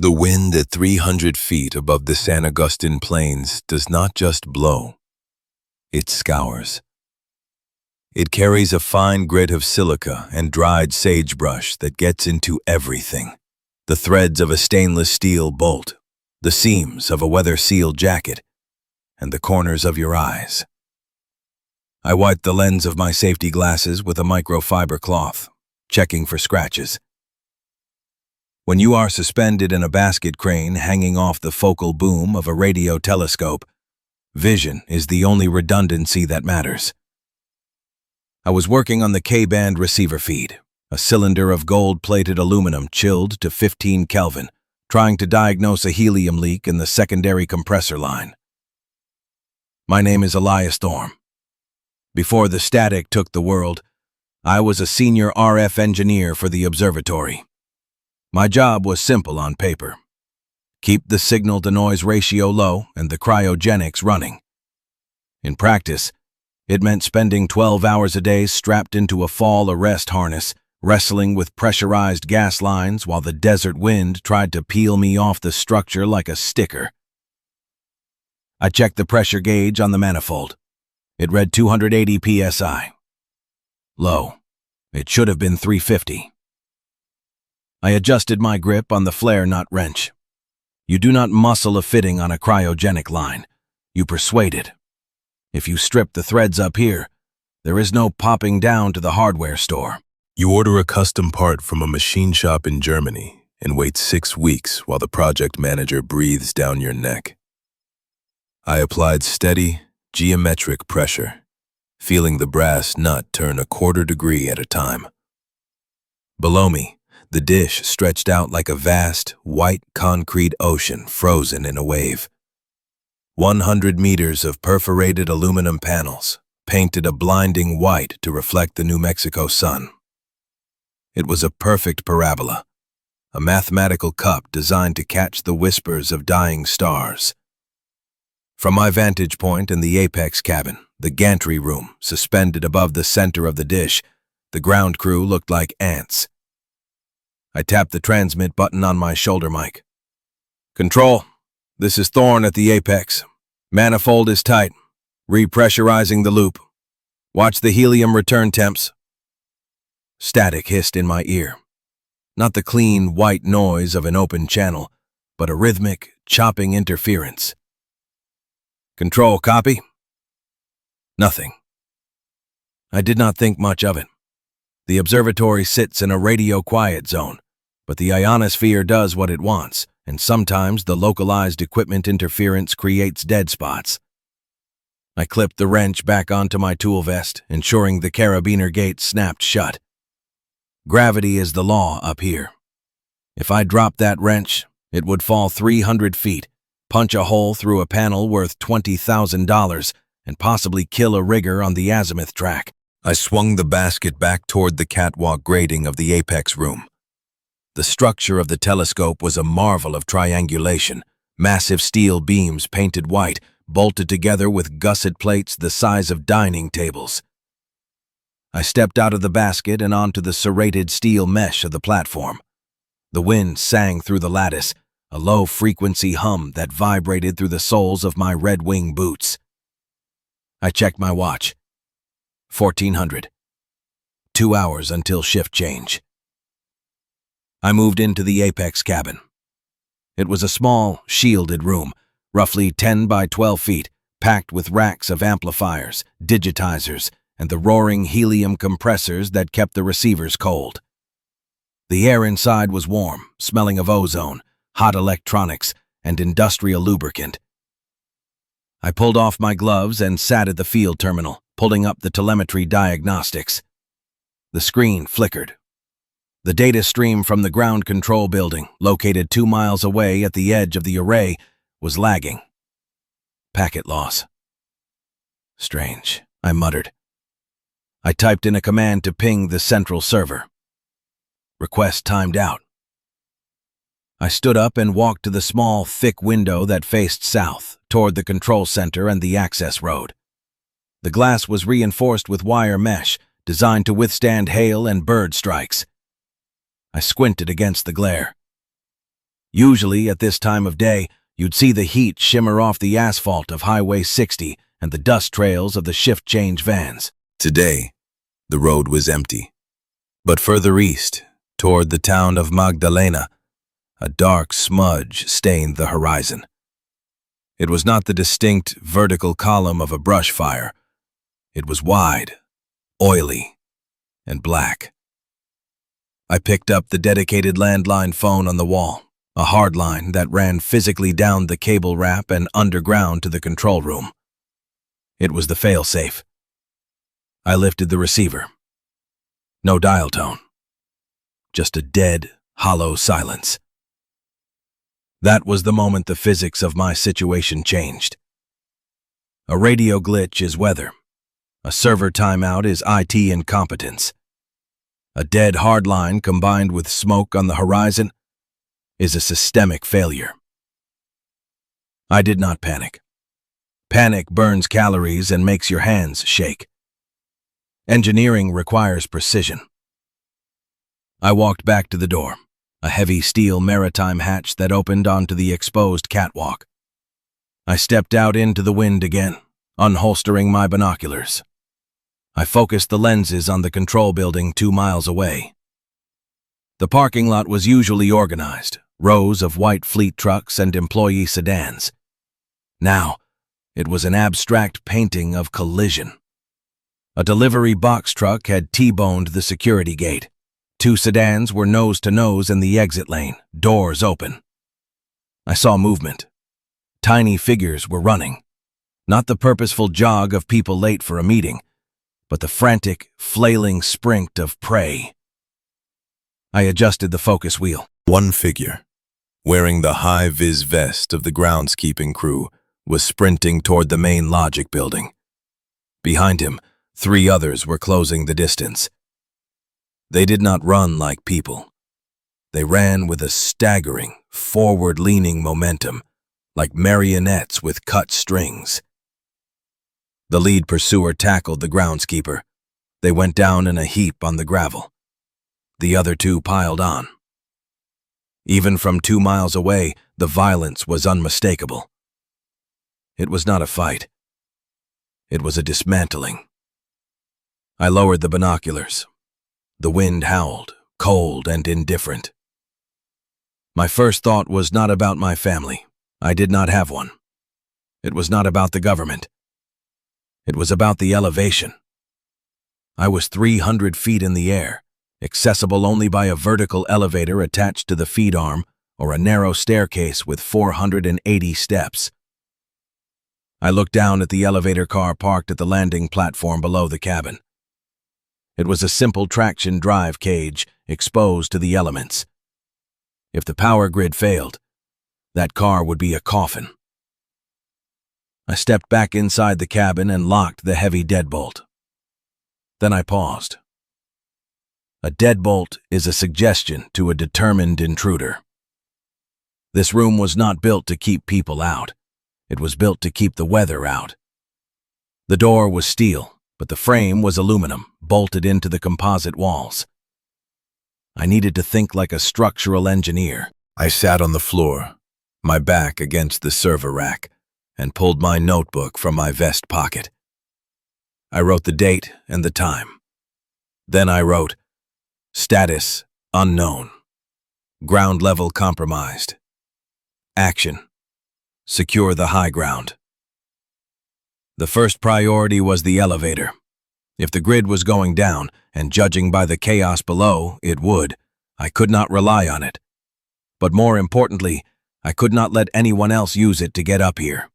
The wind at 300 feet above the San Agustin Plains does not just blow, it scours. It carries a fine grit of silica and dried sagebrush that gets into everything. The threads of a stainless steel bolt, the seams of a weather-sealed jacket, and the corners of your eyes. I wiped the lens of my safety glasses with a microfiber cloth, checking for scratches. When you are suspended in a basket crane hanging off the focal boom of a radio telescope, vision is the only redundancy that matters. I was working on the K-band receiver feed, a cylinder of gold-plated aluminum chilled to 15 Kelvin, trying to diagnose a helium leak in the secondary compressor line. My name is Elias Thorm. Before the static took the world, I was a senior RF engineer for the observatory. My job was simple on paper. Keep the signal-to-noise ratio low and the cryogenics running. In practice, it meant spending 12 hours a day strapped into a fall arrest harness, wrestling with pressurized gas lines while the desert wind tried to peel me off the structure like a sticker. I checked the pressure gauge on the manifold. It read 280 psi. Low. It should have been 350. I adjusted my grip on the flare nut wrench. You do not muscle a fitting on a cryogenic line. You persuade it. If you strip the threads up here, there is no popping down to the hardware store. You order a custom part from a machine shop in Germany and wait 6 weeks while the project manager breathes down your neck. I applied steady, geometric pressure, feeling the brass nut turn a quarter degree at a time. Below me, the dish stretched out like a vast, white concrete ocean frozen in a wave. 100 meters of perforated aluminum panels, painted a blinding white to reflect the New Mexico sun. It was a perfect parabola, a mathematical cup designed to catch the whispers of dying stars. From my vantage point in the apex cabin, the gantry room, suspended above the center of the dish, the ground crew looked like ants. I tapped the transmit button on my shoulder mic. Control, this is Thorne at the apex. Manifold is tight. Repressurizing the loop. Watch the helium return temps. Static hissed in my ear. Not the clean, white noise of an open channel, but a rhythmic, chopping interference. Control, copy? Nothing. I did not think much of it. The observatory sits in a radio quiet zone, but the ionosphere does what it wants, and sometimes the localized equipment interference creates dead spots. I clipped the wrench back onto my tool vest, ensuring the carabiner gate snapped shut. Gravity is the law up here. If I dropped that wrench, it would fall 300 feet, punch a hole through a panel worth $20,000, and possibly kill a rigger on the azimuth track. I swung the basket back toward the catwalk grating of the apex room. The structure of the telescope was a marvel of triangulation, massive steel beams painted white, bolted together with gusset plates the size of dining tables. I stepped out of the basket and onto the serrated steel mesh of the platform. The wind sang through the lattice, a low-frequency hum that vibrated through the soles of my Red Wing boots. I checked my watch. 1400. 2 hours until shift change. I moved into the apex cabin. It was a small, shielded room, roughly 10 by 12 feet, packed with racks of amplifiers, digitizers, and the roaring helium compressors that kept the receivers cold. The air inside was warm, smelling of ozone, hot electronics, and industrial lubricant. I pulled off my gloves and sat at the field terminal, pulling up the telemetry diagnostics. The screen flickered. The data stream from the ground control building, located 2 miles away at the edge of the array, was lagging. Packet loss. Strange, I muttered. I typed in a command to ping the central server. Request timed out. I stood up and walked to the small, thick window that faced south, toward the control center and the access road. The glass was reinforced with wire mesh, designed to withstand hail and bird strikes. I squinted against the glare. Usually, at this time of day, you'd see the heat shimmer off the asphalt of Highway 60 and the dust trails of the shift-change vans. Today, the road was empty. But further east, toward the town of Magdalena, a dark smudge stained the horizon. It was not the distinct vertical column of a brush fire. It was wide, oily, and black. I picked up the dedicated landline phone on the wall, a hard line that ran physically down the cable wrap and underground to the control room. It was the fail-safe. I lifted the receiver. No dial tone. Just a dead, hollow silence. That was the moment the physics of my situation changed. A radio glitch is weather. A server timeout is IT incompetence. A dead hardline combined with smoke on the horizon is a systemic failure. I did not panic. Panic burns calories and makes your hands shake. Engineering requires precision. I walked back to the door, a heavy steel maritime hatch that opened onto the exposed catwalk. I stepped out into the wind again, unholstering my binoculars. I focused the lenses on the control building 2 miles away. The parking lot was usually organized, rows of white fleet trucks and employee sedans. Now, it was an abstract painting of collision. A delivery box truck had T-boned the security gate. 2 sedans were nose-to-nose in the exit lane, doors open. I saw movement. Tiny figures were running. Not the purposeful jog of people late for a meeting, but the frantic, flailing sprint of prey. I adjusted the focus wheel. One figure, wearing the high-vis vest of the groundskeeping crew, was sprinting toward the main logic building. Behind him, 3 others were closing the distance. They did not run like people. They ran with a staggering, forward-leaning momentum, like marionettes with cut strings. The lead pursuer tackled the groundskeeper. They went down in a heap on the gravel. The other 2 piled on. Even from 2 miles away, the violence was unmistakable. It was not a fight. It was a dismantling. I lowered the binoculars. The wind howled, cold and indifferent. My first thought was not about my family. I did not have one. It was not about the government. It was about the elevation. I was 300 feet in the air, accessible only by a vertical elevator attached to the feed arm or a narrow staircase with 480 steps. I looked down at the elevator car parked at the landing platform below the cabin. It was a simple traction drive cage exposed to the elements. If the power grid failed, that car would be a coffin. I stepped back inside the cabin and locked the heavy deadbolt. Then I paused. A deadbolt is a suggestion to a determined intruder. This room was not built to keep people out. It was built to keep the weather out. The door was steel, but the frame was aluminum, bolted into the composite walls. I needed to think like a structural engineer. I sat on the floor, my back against the server rack, and pulled my notebook from my vest pocket. I wrote the date and the time. Then I wrote, status unknown, ground level compromised, action, secure the high ground. The first priority was the elevator. If the grid was going down, and judging by the chaos below, it would, I could not rely on it. But more importantly, I could not let anyone else use it to get up here.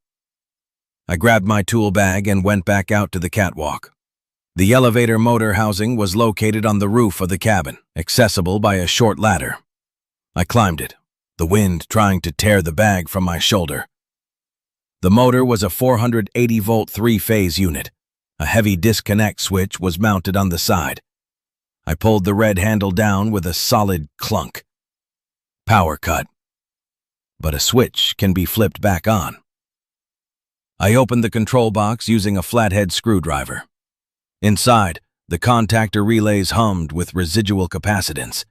I grabbed my tool bag and went back out to the catwalk. The elevator motor housing was located on the roof of the cabin, accessible by a short ladder. I climbed it, the wind trying to tear the bag from my shoulder. The motor was a 480-volt 3-phase unit. A heavy disconnect switch was mounted on the side. I pulled the red handle down with a solid clunk. Power cut. But a switch can be flipped back on. I opened the control box using a flathead screwdriver. Inside, the contactor relays hummed with residual capacitance.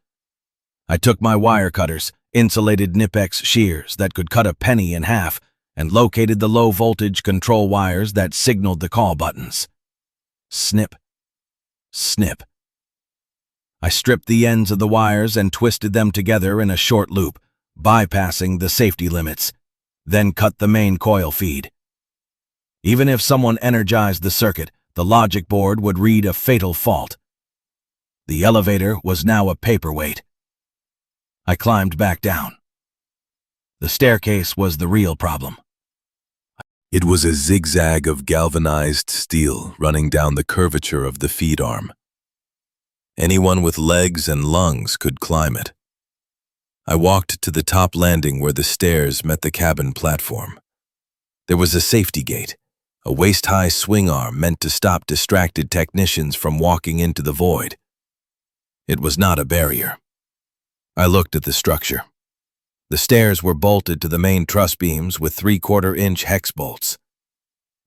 I took my wire cutters, insulated Nipex shears that could cut a penny in half, and located the low-voltage control wires that signaled the call buttons. Snip, snip. I stripped the ends of the wires and twisted them together in a short loop, bypassing the safety limits, then cut the main coil feed. Even if someone energized the circuit, the logic board would read a fatal fault. The elevator was now a paperweight. I climbed back down. The staircase was the real problem. It was a zigzag of galvanized steel running down the curvature of the feed arm. Anyone with legs and lungs could climb it. I walked to the top landing where the stairs met the cabin platform. There was a safety gate, a waist-high swing arm meant to stop distracted technicians from walking into the void. It was not a barrier. I looked at the structure. The stairs were bolted to the main truss beams with 3/4-inch hex bolts.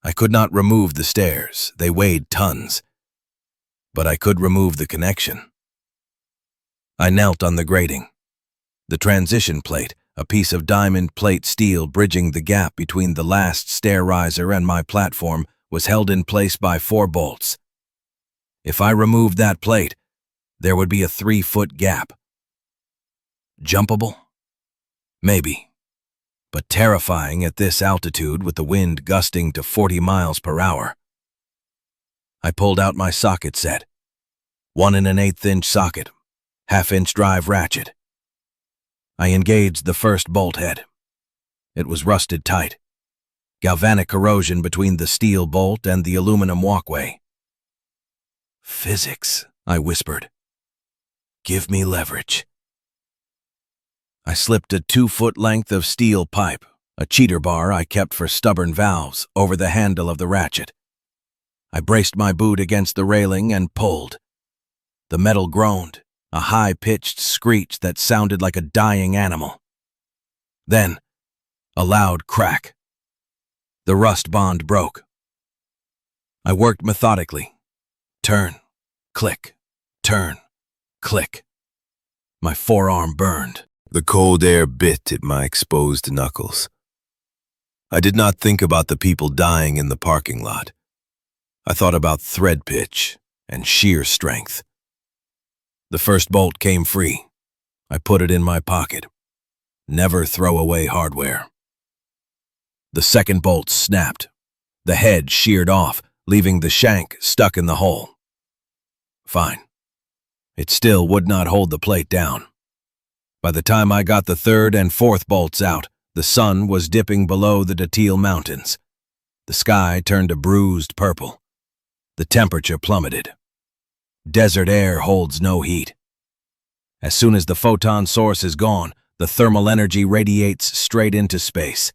I could not remove the stairs, they weighed tons. But I could remove the connection. I knelt on the grating. The transition plate, a piece of diamond plate steel bridging the gap between the last stair riser and my platform, was held in place by 4 bolts. If I removed that plate, there would be a 3-foot gap. Jumpable? Maybe, but terrifying at this altitude with the wind gusting to 40 miles per hour. I pulled out my socket set, 1 1/8-inch socket, 1/2-inch drive ratchet. I engaged the first bolt head. It was rusted tight, galvanic corrosion between the steel bolt and the aluminum walkway. "Physics," I whispered. "Give me leverage." I slipped a 2-foot length of steel pipe, a cheater bar I kept for stubborn valves, over the handle of the ratchet. I braced my boot against the railing and pulled. The metal groaned, a high-pitched screech that sounded like a dying animal. Then, a loud crack. The rust bond broke. I worked methodically. Turn, click, turn, click. My forearm burned. The cold air bit at my exposed knuckles. I did not think about the people dying in the parking lot. I thought about thread pitch and sheer strength. The first bolt came free. I put it in my pocket. Never throw away hardware. The second bolt snapped. The head sheared off, leaving the shank stuck in the hole. Fine. It still would not hold the plate down. By the time I got the third and fourth bolts out, the sun was dipping below the Datil Mountains. The sky turned a bruised purple. The temperature plummeted. Desert air holds no heat. As soon as the photon source is gone, the thermal energy radiates straight into space.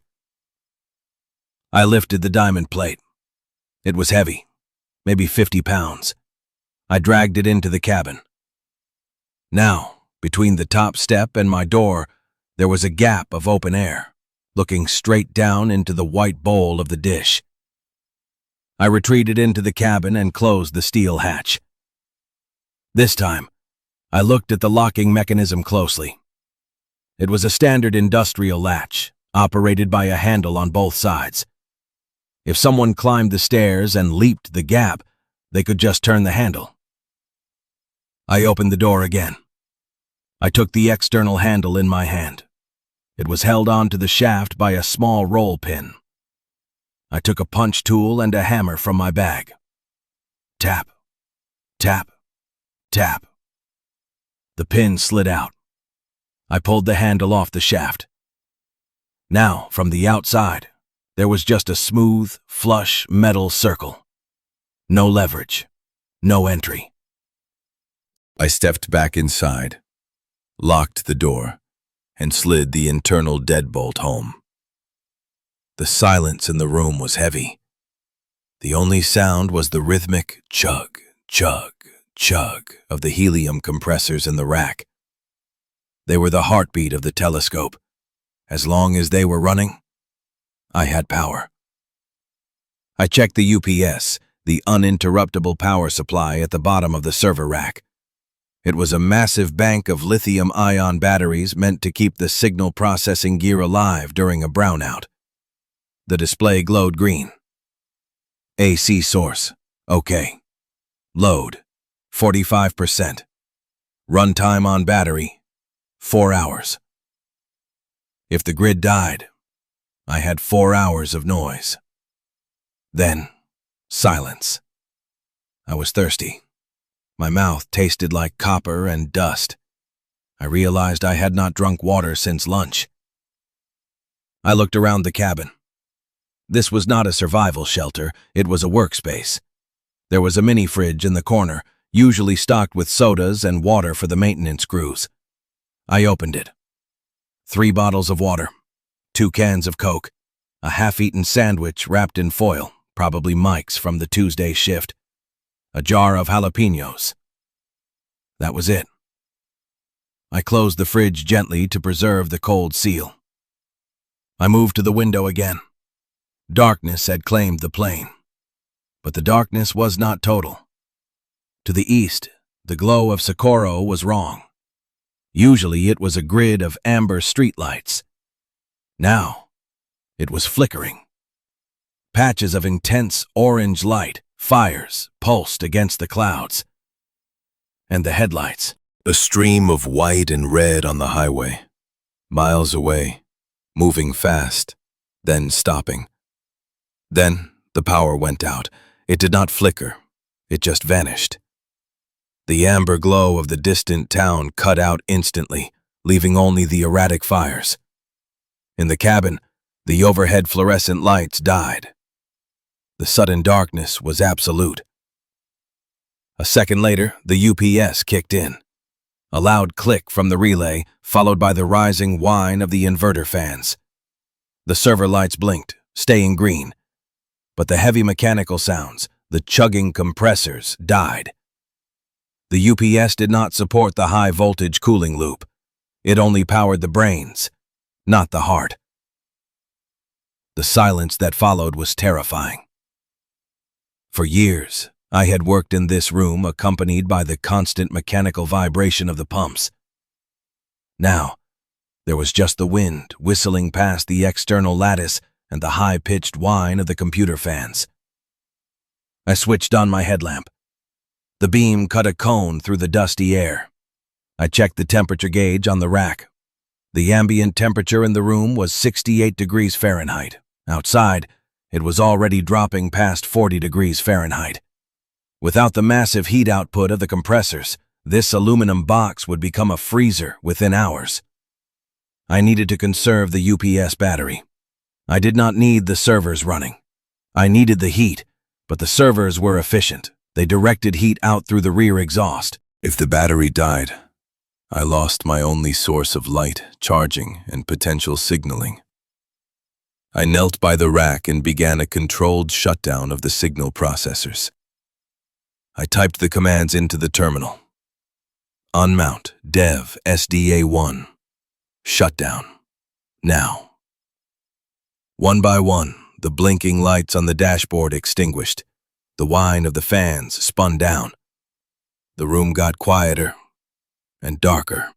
I lifted the diamond plate. It was heavy, maybe 50 pounds. I dragged it into the cabin. Now, between the top step and my door, there was a gap of open air, looking straight down into the white bowl of the dish. I retreated into the cabin and closed the steel hatch. This time, I looked at the locking mechanism closely. It was a standard industrial latch, operated by a handle on both sides. If someone climbed the stairs and leaped the gap, they could just turn the handle. I opened the door again. I took the external handle in my hand. It was held onto the shaft by a small roll pin. I took a punch tool and a hammer from my bag. Tap, tap, tap. The pin slid out. I pulled the handle off the shaft. Now, from the outside, there was just a smooth, flush metal circle. No leverage, no entry. I stepped back inside, locked the door, and slid the internal deadbolt home. The silence in the room was heavy. The only sound was the rhythmic chug, chug, chug of the helium compressors in the rack. They were the heartbeat of the telescope. As long as they were running, I had power. I checked the UPS, the uninterruptible power supply at the bottom of the server rack. It was a massive bank of lithium-ion batteries meant to keep the signal processing gear alive during a brownout. The display glowed green. AC source. OK. Load. 45%. Runtime on battery. 4 hours. If the grid died, I had 4 hours of noise. Then, silence. I was thirsty. My mouth tasted like copper and dust. I realized I had not drunk water since lunch. I looked around the cabin. This was not a survival shelter, it was a workspace. There was a mini fridge in the corner, usually stocked with sodas and water for the maintenance crews. I opened it. 3 bottles of water, 2 cans of Coke, a half-eaten sandwich wrapped in foil, probably Mike's from the Tuesday shift, a jar of jalapenos. That was it. I closed the fridge gently to preserve the cold seal. I moved to the window again. Darkness had claimed the plain. But the darkness was not total. To the east, the glow of Socorro was wrong. Usually it was a grid of amber streetlights. Now, it was flickering. Patches of intense orange light, fires, pulsed against the clouds. And the headlights. A stream of white and red on the highway. Miles away, moving fast, then stopping. Then the power went out. It did not flicker. It just vanished. The amber glow of the distant town cut out instantly, leaving only the erratic fires. In the cabin, the overhead fluorescent lights died. The sudden darkness was absolute. A second later, the UPS kicked in. A loud click from the relay, followed by the rising whine of the inverter fans. The server lights blinked, staying green. But the heavy mechanical sounds, the chugging compressors, died. The UPS did not support the high-voltage cooling loop. It only powered the brains, not the heart. The silence that followed was terrifying. For years, I had worked in this room accompanied by the constant mechanical vibration of the pumps. Now, there was just the wind whistling past the external lattice and the high-pitched whine of the computer fans. I switched on my headlamp. The beam cut a cone through the dusty air. I checked the temperature gauge on the rack. The ambient temperature in the room was 68 degrees Fahrenheit. Outside, it was already dropping past 40 degrees Fahrenheit. Without the massive heat output of the compressors, this aluminum box would become a freezer within hours. I needed to conserve the UPS battery. I did not need the servers running. I needed the heat, but the servers were efficient. They directed heat out through the rear exhaust. If the battery died, I lost my only source of light, charging, and potential signaling. I knelt by the rack and began a controlled shutdown of the signal processors. I typed the commands into the terminal. Unmount, dev, SDA1. Shutdown. Now. One by one, the blinking lights on the dashboard extinguished. The whine of the fans spun down. The room got quieter and darker.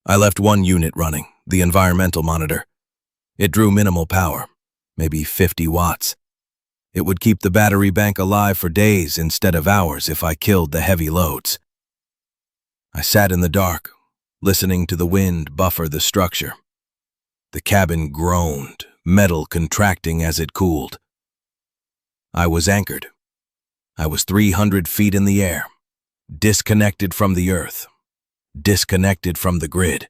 I left one unit running, the environmental monitor. It drew minimal power, maybe 50 watts. It would keep the battery bank alive for days instead of hours if I killed the heavy loads. I sat in the dark, listening to the wind buffer the structure. The cabin groaned, metal contracting as it cooled. I was anchored. I was 300 feet in the air, disconnected from the earth, disconnected from the grid.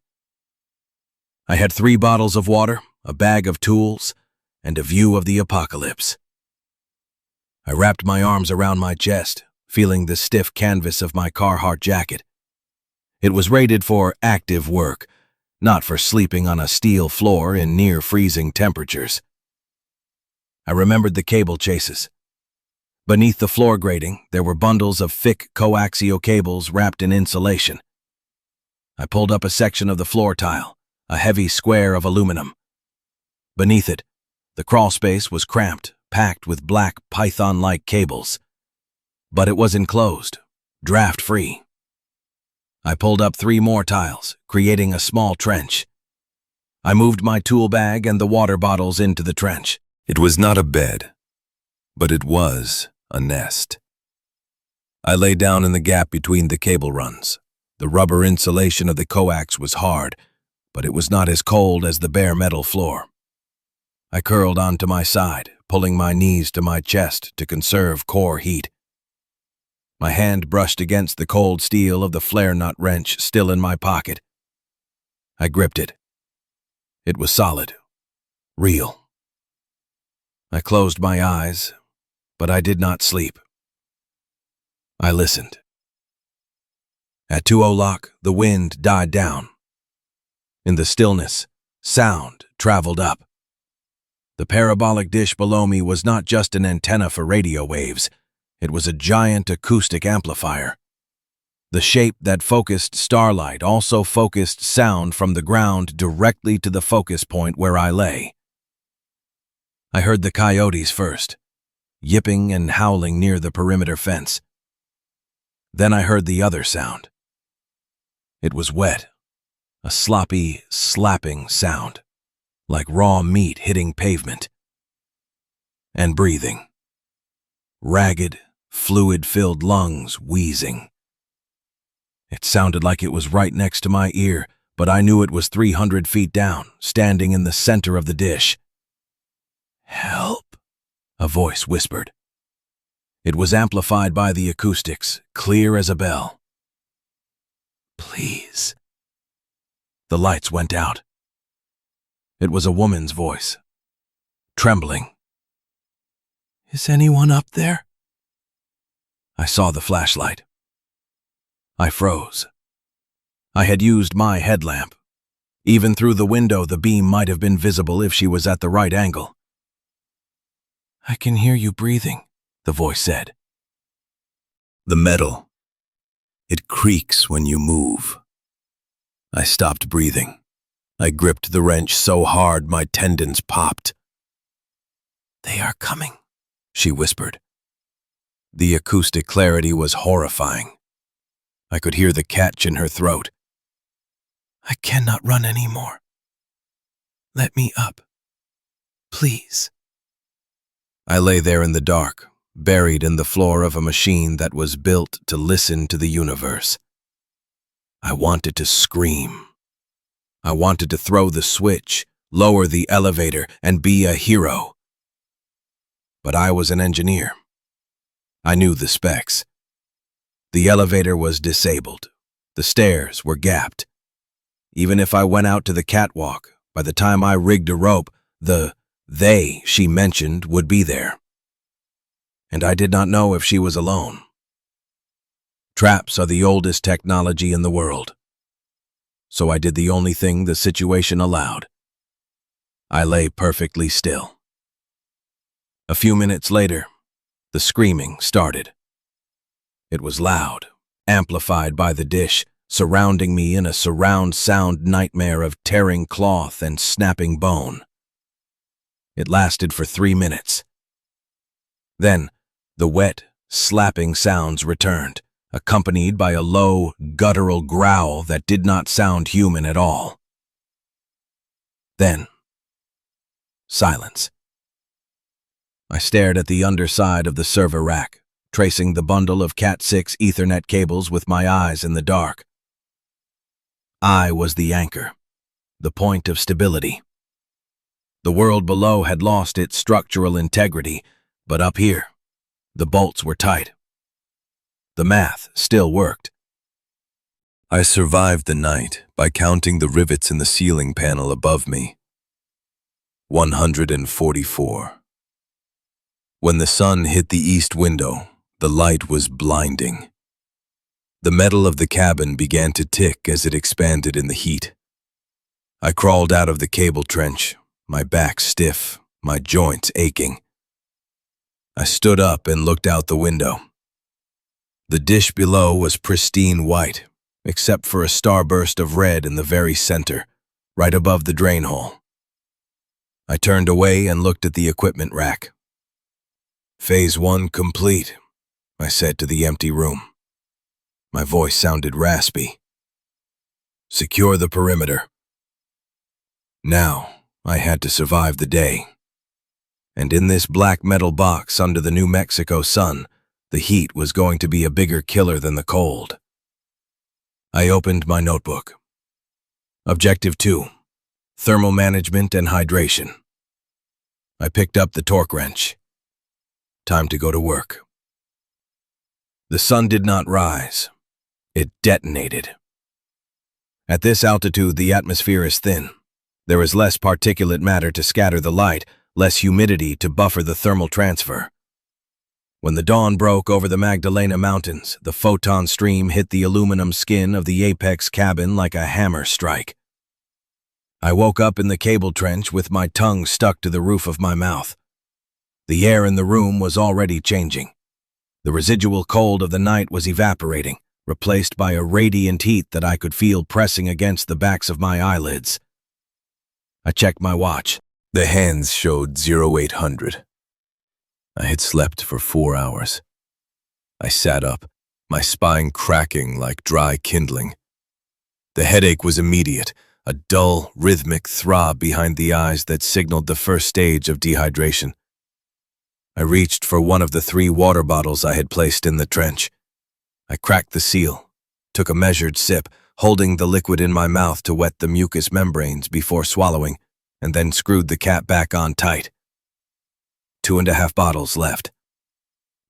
I had 3 bottles of water, a bag of tools, and a view of the apocalypse. I wrapped my arms around my chest, feeling the stiff canvas of my Carhartt jacket. It was rated for active work, not for sleeping on a steel floor in near-freezing temperatures. I remembered the cable chases. Beneath the floor grating, there were bundles of thick coaxial cables wrapped in insulation. I pulled up a section of the floor tile, a heavy square of aluminum. Beneath it, the crawl space was cramped, packed with black python-like cables. But it was enclosed, draft-free. I pulled up 3 more tiles, creating a small trench. I moved my tool bag and the water bottles into the trench. It was not a bed, but it was a nest. I lay down in the gap between the cable runs. The rubber insulation of the coax was hard, but it was not as cold as the bare metal floor. I curled onto my side, pulling my knees to my chest to conserve core heat. My hand brushed against the cold steel of the flare nut wrench still in my pocket. I gripped it. It was solid, real. I closed my eyes, but I did not sleep. I listened. At 2:00, the wind died down. In the stillness, sound traveled up. The parabolic dish below me was not just an antenna for radio waves. It was a giant acoustic amplifier. The shape that focused starlight also focused sound from the ground directly to the focus point where I lay. I heard the coyotes first, yipping and howling near the perimeter fence. Then I heard the other sound. It was wet, a sloppy, slapping sound, like raw meat hitting pavement. And breathing. Ragged, fluid-filled lungs wheezing. It sounded like it was right next to my ear, but I knew it was 300 feet down, standing in the center of the dish. "Help," a voice whispered. It was amplified by the acoustics, clear as a bell. "Please." The lights went out. It was a woman's voice, trembling. "Is anyone up there?" I saw the flashlight. I froze. I had used my headlamp. Even through the window, the beam might have been visible if she was at the right angle. "I can hear you breathing," the voice said. The metal. It creaks when you move. I stopped breathing. I gripped the wrench so hard my tendons popped. "They are coming," she whispered. The acoustic clarity was horrifying. I could hear the catch in her throat. "I cannot run anymore. Let me up. Please." I lay there in the dark, buried in the floor of a machine that was built to listen to the universe. I wanted to scream. I wanted to throw the switch, lower the elevator, and be a hero. But I was an engineer. I knew the specs. The elevator was disabled. The stairs were gapped. Even if I went out to the catwalk, by the time I rigged a rope, the they she mentioned would be there. And I did not know if she was alone. Traps are the oldest technology in the world. So I did the only thing the situation allowed. I lay perfectly still. A few minutes later, the screaming started. It was loud, amplified by the dish, surrounding me in a surround sound nightmare of tearing cloth and snapping bone. It lasted for 3 minutes. Then, the wet, slapping sounds returned, accompanied by a low, guttural growl that did not sound human at all. Then, silence. I stared at the underside of the server rack, tracing the bundle of Cat6 Ethernet cables with my eyes in the dark. I was the anchor, the point of stability. The world below had lost its structural integrity, but up here, the bolts were tight. The math still worked. I survived the night by counting the rivets in the ceiling panel above me. 144. When the sun hit the east window, the light was blinding. The metal of the cabin began to tick as it expanded in the heat. I crawled out of the cable trench, my back stiff, my joints aching. I stood up and looked out the window. The dish below was pristine white, except for a starburst of red in the very center, right above the drain hole. I turned away and looked at the equipment rack. "Phase 1 complete," I said to the empty room. My voice sounded raspy. Secure the perimeter. Now, I had to survive the day. And in this black metal box under the New Mexico sun, the heat was going to be a bigger killer than the cold. I opened my notebook. Objective 2. Thermal management and hydration. I picked up the torque wrench. Time to go to work. The sun did not rise. It detonated. At this altitude, the atmosphere is thin. There is less particulate matter to scatter the light, less humidity to buffer the thermal transfer. When the dawn broke over the Magdalena Mountains, the photon stream hit the aluminum skin of the apex cabin like a hammer strike. I woke up in the cable trench with my tongue stuck to the roof of my mouth. The air in the room was already changing. The residual cold of the night was evaporating, replaced by a radiant heat that I could feel pressing against the backs of my eyelids. I checked my watch. The hands showed 0800. I had slept for 4 hours. I sat up, my spine cracking like dry kindling. The headache was immediate, a dull, rhythmic throb behind the eyes that signaled the first stage of dehydration. I reached for one of the 3 water bottles I had placed in the trench. I cracked the seal, took a measured sip, holding the liquid in my mouth to wet the mucous membranes before swallowing, and then screwed the cap back on tight. 2.5 bottles left.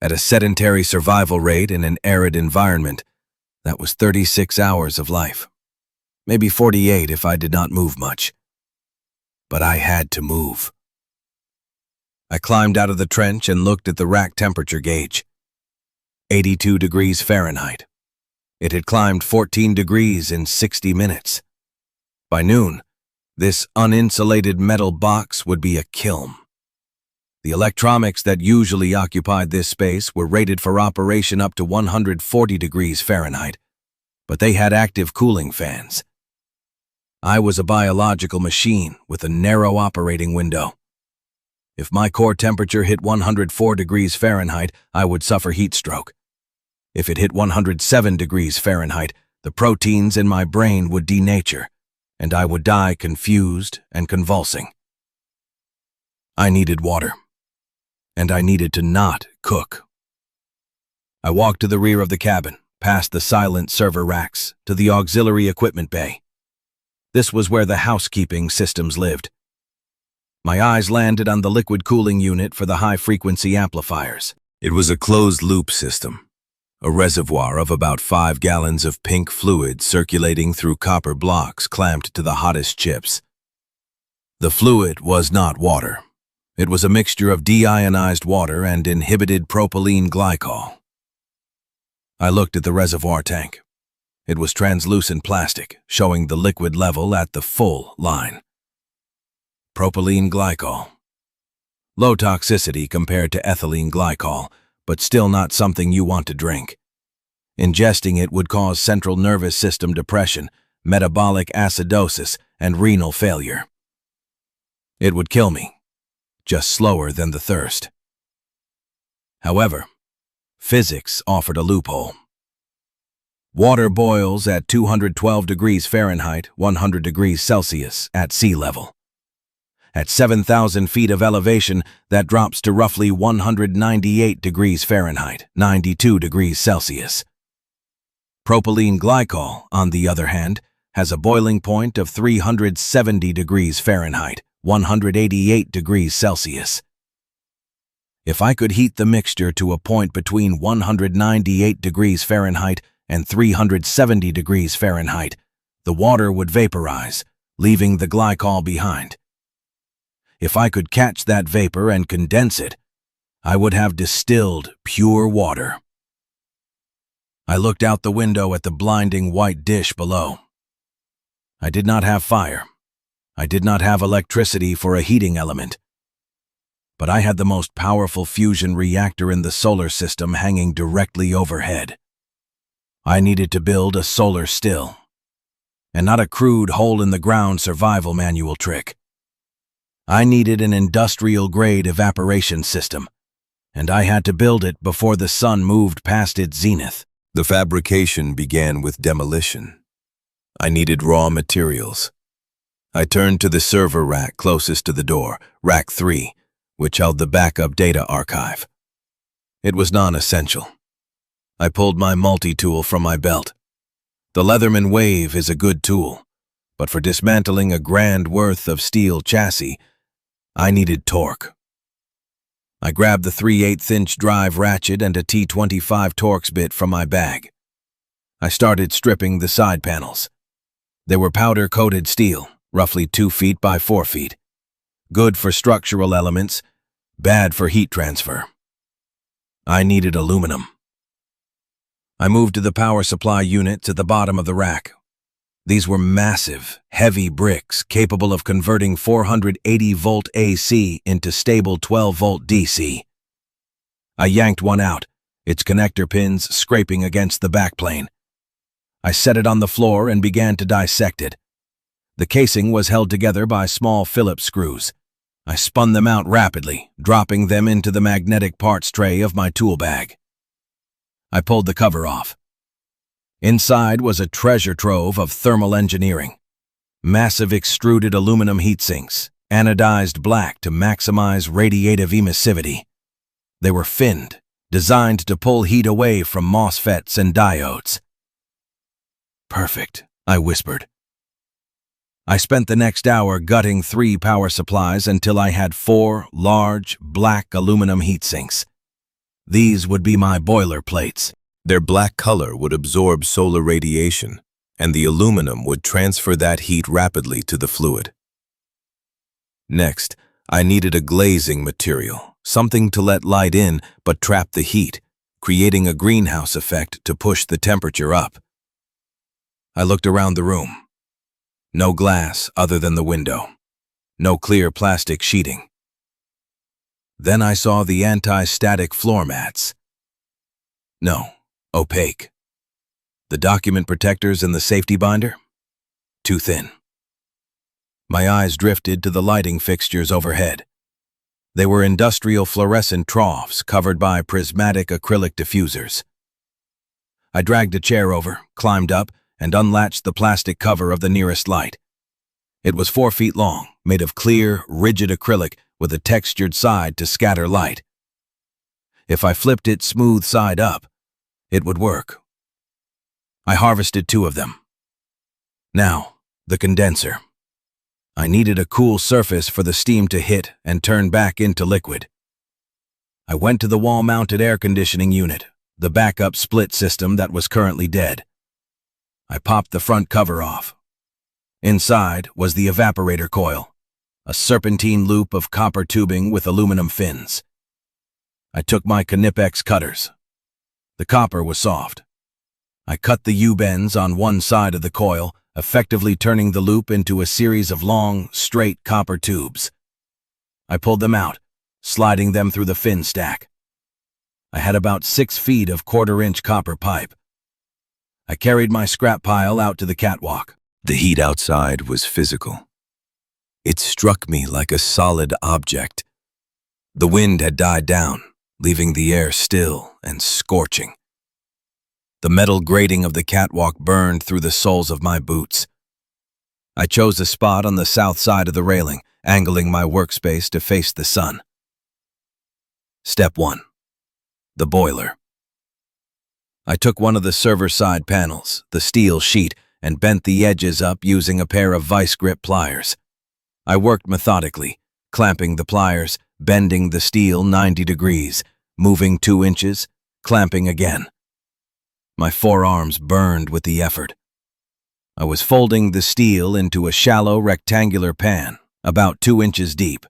At a sedentary survival rate in an arid environment, that was 36 hours of life. Maybe 48 if I did not move much. But I had to move. I climbed out of the trench and looked at the rack temperature gauge. 82 degrees Fahrenheit. It had climbed 14 degrees in 60 minutes. By noon, this uninsulated metal box would be a kiln. The electronics that usually occupied this space were rated for operation up to 140 degrees Fahrenheit, but they had active cooling fans. I was a biological machine with a narrow operating window. If my core temperature hit 104 degrees Fahrenheit, I would suffer heat stroke. If it hit 107 degrees Fahrenheit, the proteins in my brain would denature, and I would die confused and convulsing. I needed water, and I needed to not cook. I walked to the rear of the cabin, past the silent server racks, to the auxiliary equipment bay. This was where the housekeeping systems lived. My eyes landed on the liquid cooling unit for the high-frequency amplifiers. It was a closed-loop system, a reservoir of about 5 gallons of pink fluid circulating through copper blocks clamped to the hottest chips. The fluid was not water. It was a mixture of deionized water and inhibited propylene glycol. I looked at the reservoir tank. It was translucent plastic, showing the liquid level at the full line. Propylene glycol. Low toxicity compared to ethylene glycol, but still not something you want to drink. Ingesting it would cause central nervous system depression, metabolic acidosis, and renal failure. It would kill me, just slower than the thirst. However, physics offered a loophole. Water boils at 212 degrees Fahrenheit, 100 degrees Celsius at sea level. At 7,000 feet of elevation, that drops to roughly 198 degrees Fahrenheit, 92 degrees Celsius. Propylene glycol, on the other hand, has a boiling point of 370 degrees Fahrenheit, 188 degrees Celsius. If I could heat the mixture to a point between 198 degrees Fahrenheit and 370 degrees Fahrenheit, the water would vaporize, leaving the glycol behind. If I could catch that vapor and condense it, I would have distilled pure water. I looked out the window at the blinding white dish below. I did not have fire. I did not have electricity for a heating element. But I had the most powerful fusion reactor in the solar system hanging directly overhead. I needed to build a solar still, and not a crude hole-in-the-ground survival manual trick. I needed an industrial-grade evaporation system, and I had to build it before the sun moved past its zenith. The fabrication began with demolition. I needed raw materials. I turned to the server rack closest to the door, Rack 3, which held the backup data archive. It was non-essential. I pulled my multi-tool from my belt. The Leatherman Wave is a good tool, but for dismantling a grand worth of steel chassis, I needed torque. I grabbed the 3/8" drive ratchet and a T25 Torx bit from my bag. I started stripping the side panels. They were powder-coated steel, roughly 2 feet by 4 feet. Good for structural elements, bad for heat transfer. I needed aluminum. I moved to the power supply units at the bottom of the rack. These were massive, heavy bricks capable of converting 480-volt AC into stable 12-volt DC. I yanked one out, its connector pins scraping against the backplane. I set it on the floor and began to dissect it. The casing was held together by small Phillips screws. I spun them out rapidly, dropping them into the magnetic parts tray of my tool bag. I pulled the cover off. Inside was a treasure trove of thermal engineering. Massive extruded aluminum heat sinks, anodized black to maximize radiative emissivity. They were finned, designed to pull heat away from MOSFETs and diodes. "Perfect," I whispered. I spent the next hour gutting 3 power supplies until I had 4 large, black aluminum heat sinks. These would be my boiler plates. Their black color would absorb solar radiation, and the aluminum would transfer that heat rapidly to the fluid. Next, I needed a glazing material, something to let light in but trap the heat, creating a greenhouse effect to push the temperature up. I looked around the room. No glass other than the window. No clear plastic sheeting. Then I saw the anti-static floor mats. No, opaque. The document protectors and the safety binder? Too thin. My eyes drifted to the lighting fixtures overhead. They were industrial fluorescent troughs covered by prismatic acrylic diffusers. I dragged a chair over, climbed up, and unlatched the plastic cover of the nearest light. It was 4 feet long, made of clear, rigid acrylic with a textured side to scatter light. If I flipped it smooth side up, it would work. I harvested 2 of them. Now, the condenser. I needed a cool surface for the steam to hit and turn back into liquid. I went to the wall-mounted air conditioning unit, the backup split system that was currently dead. I popped the front cover off. Inside was the evaporator coil, a serpentine loop of copper tubing with aluminum fins. I took my Knipex cutters. The copper was soft. I cut the U-bends on one side of the coil, effectively turning the loop into a series of long, straight copper tubes. I pulled them out, sliding them through the fin stack. I had about 6 feet of 1/4-inch copper pipe. I carried my scrap pile out to the catwalk. The heat outside was physical. It struck me like a solid object. The wind had died down, leaving the air still and scorching. The metal grating of the catwalk burned through the soles of my boots. I chose a spot on the south side of the railing, angling my workspace to face the sun. Step 1. The boiler. I took one of the server side panels, the steel sheet, and bent the edges up using a pair of vice grip pliers. I worked methodically, clamping the pliers, bending the steel 90 degrees, moving 2 inches, clamping again. My forearms burned with the effort. I was folding the steel into a shallow rectangular pan, about 2 inches deep.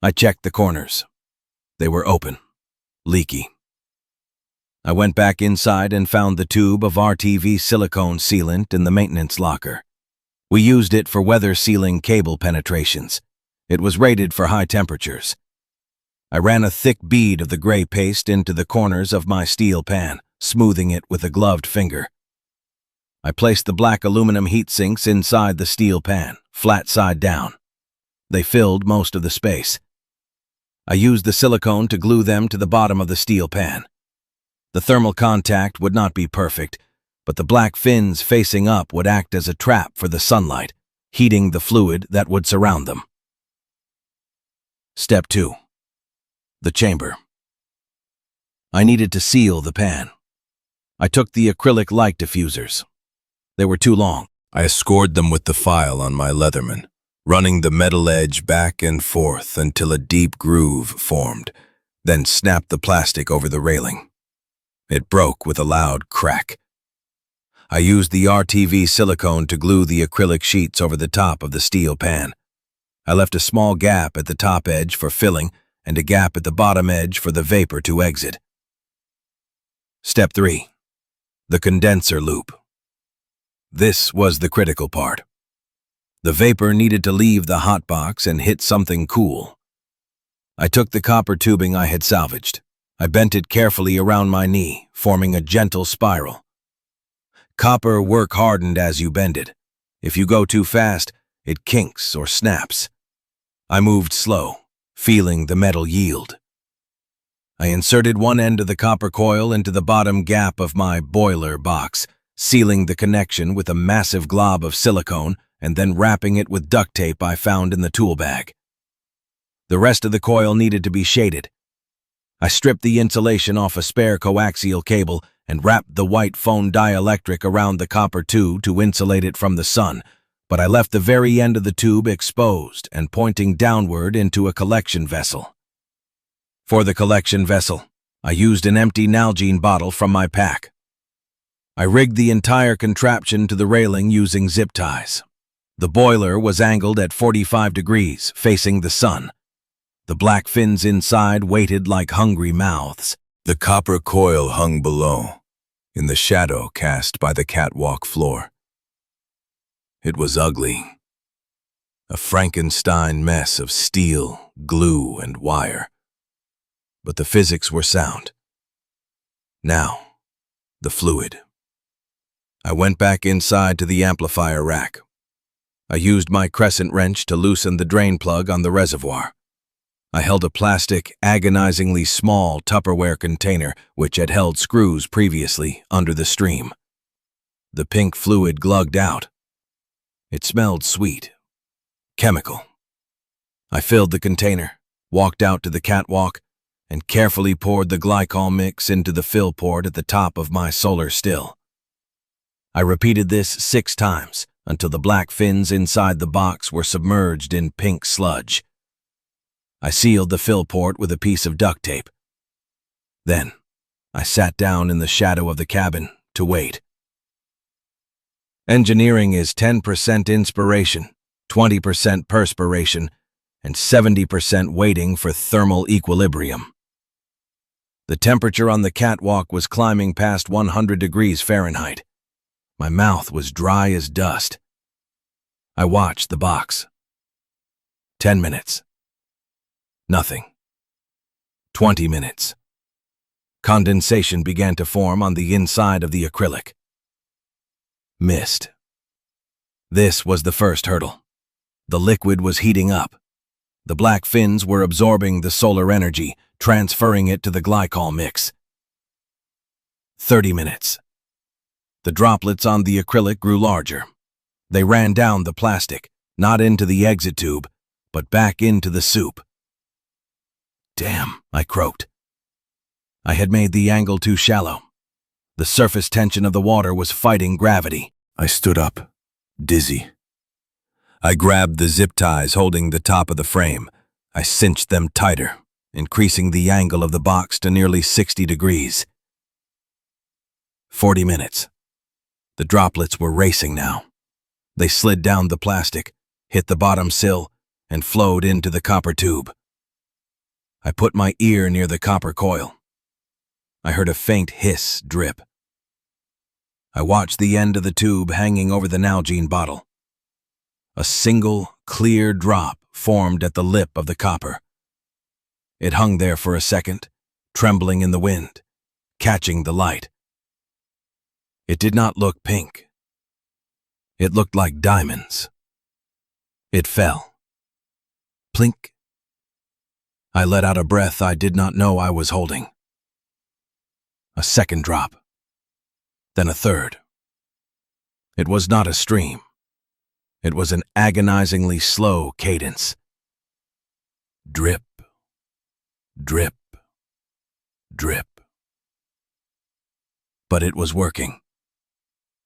I checked the corners. They were open, leaky. I went back inside and found the tube of RTV silicone sealant in the maintenance locker. We used it for weather sealing cable penetrations. It was rated for high temperatures. I ran a thick bead of the gray paste into the corners of my steel pan, smoothing it with a gloved finger. I placed the black aluminum heat sinks inside the steel pan, flat side down. They filled most of the space. I used the silicone to glue them to the bottom of the steel pan. The thermal contact would not be perfect, but the black fins facing up would act as a trap for the sunlight, heating the fluid that would surround them. Step 2. The chamber. I needed to seal the pan. I took the acrylic light diffusers. They were too long. I scored them with the file on my Leatherman, running the metal edge back and forth until a deep groove formed, then snapped the plastic over the railing. It broke with a loud crack. I used the RTV silicone to glue the acrylic sheets over the top of the steel pan. I left a small gap at the top edge for filling and a gap at the bottom edge for the vapor to exit. Step 3. The condenser loop. This was the critical part. The vapor needed to leave the hot box and hit something cool. I took the copper tubing I had salvaged. I bent it carefully around my knee, forming a gentle spiral. Copper work hardened as you bend it. If you go too fast, it kinks or snaps. I moved slow, feeling the metal yield. I inserted one end of the copper coil into the bottom gap of my boiler box, sealing the connection with a massive glob of silicone and then wrapping it with duct tape I found in the tool bag. The rest of the coil needed to be shaded. I stripped the insulation off a spare coaxial cable and wrapped the white phone dielectric around the copper tube to insulate it from the sun, but I left the very end of the tube exposed and pointing downward into a collection vessel. For the collection vessel, I used an empty Nalgene bottle from my pack. I rigged the entire contraption to the railing using zip ties. The boiler was angled at 45 degrees, facing the sun. The black fins inside waited like hungry mouths. The copper coil hung below, in the shadow cast by the catwalk floor. It was ugly. A Frankenstein mess of steel, glue, and wire. But the physics were sound. Now, the fluid. I went back inside to the amplifier rack. I used my crescent wrench to loosen the drain plug on the reservoir. I held a plastic, agonizingly small Tupperware container which had held screws previously under the stream. The pink fluid glugged out. It smelled sweet. Chemical. I filled the container, walked out to the catwalk, and carefully poured the glycol mix into the fill port at the top of my solar still. I repeated this 6 times until the black fins inside the box were submerged in pink sludge. I sealed the fill port with a piece of duct tape. Then, I sat down in the shadow of the cabin to wait. Engineering is 10% inspiration, 20% perspiration, and 70% waiting for thermal equilibrium. The temperature on the catwalk was climbing past 100 degrees Fahrenheit. My mouth was dry as dust. I watched the box. 10 minutes. Nothing. 20 minutes. Condensation began to form on the inside of the acrylic. Mist. This was the first hurdle. The liquid was heating up. The black fins were absorbing the solar energy, transferring it to the glycol mix. 30 minutes. The droplets on the acrylic grew larger. They ran down the plastic, not into the exit tube, but back into the soup. Damn, I croaked. I had made the angle too shallow. The surface tension of the water was fighting gravity. I stood up, dizzy. I grabbed the zip ties holding the top of the frame. I cinched them tighter, increasing the angle of the box to nearly 60 degrees. 40 minutes. The droplets were racing now. They slid down the plastic, hit the bottom sill, and flowed into the copper tube. I put my ear near the copper coil. I heard a faint hiss drip. I watched the end of the tube hanging over the Nalgene bottle. A single, clear drop formed at the lip of the copper. It hung there for a second, trembling in the wind, catching the light. It did not look pink. It looked like diamonds. It fell. Plink. I let out a breath I did not know I was holding. A second drop. Then a third. It was not a stream. It was an agonizingly slow cadence. Drip, drip, drip. But it was working.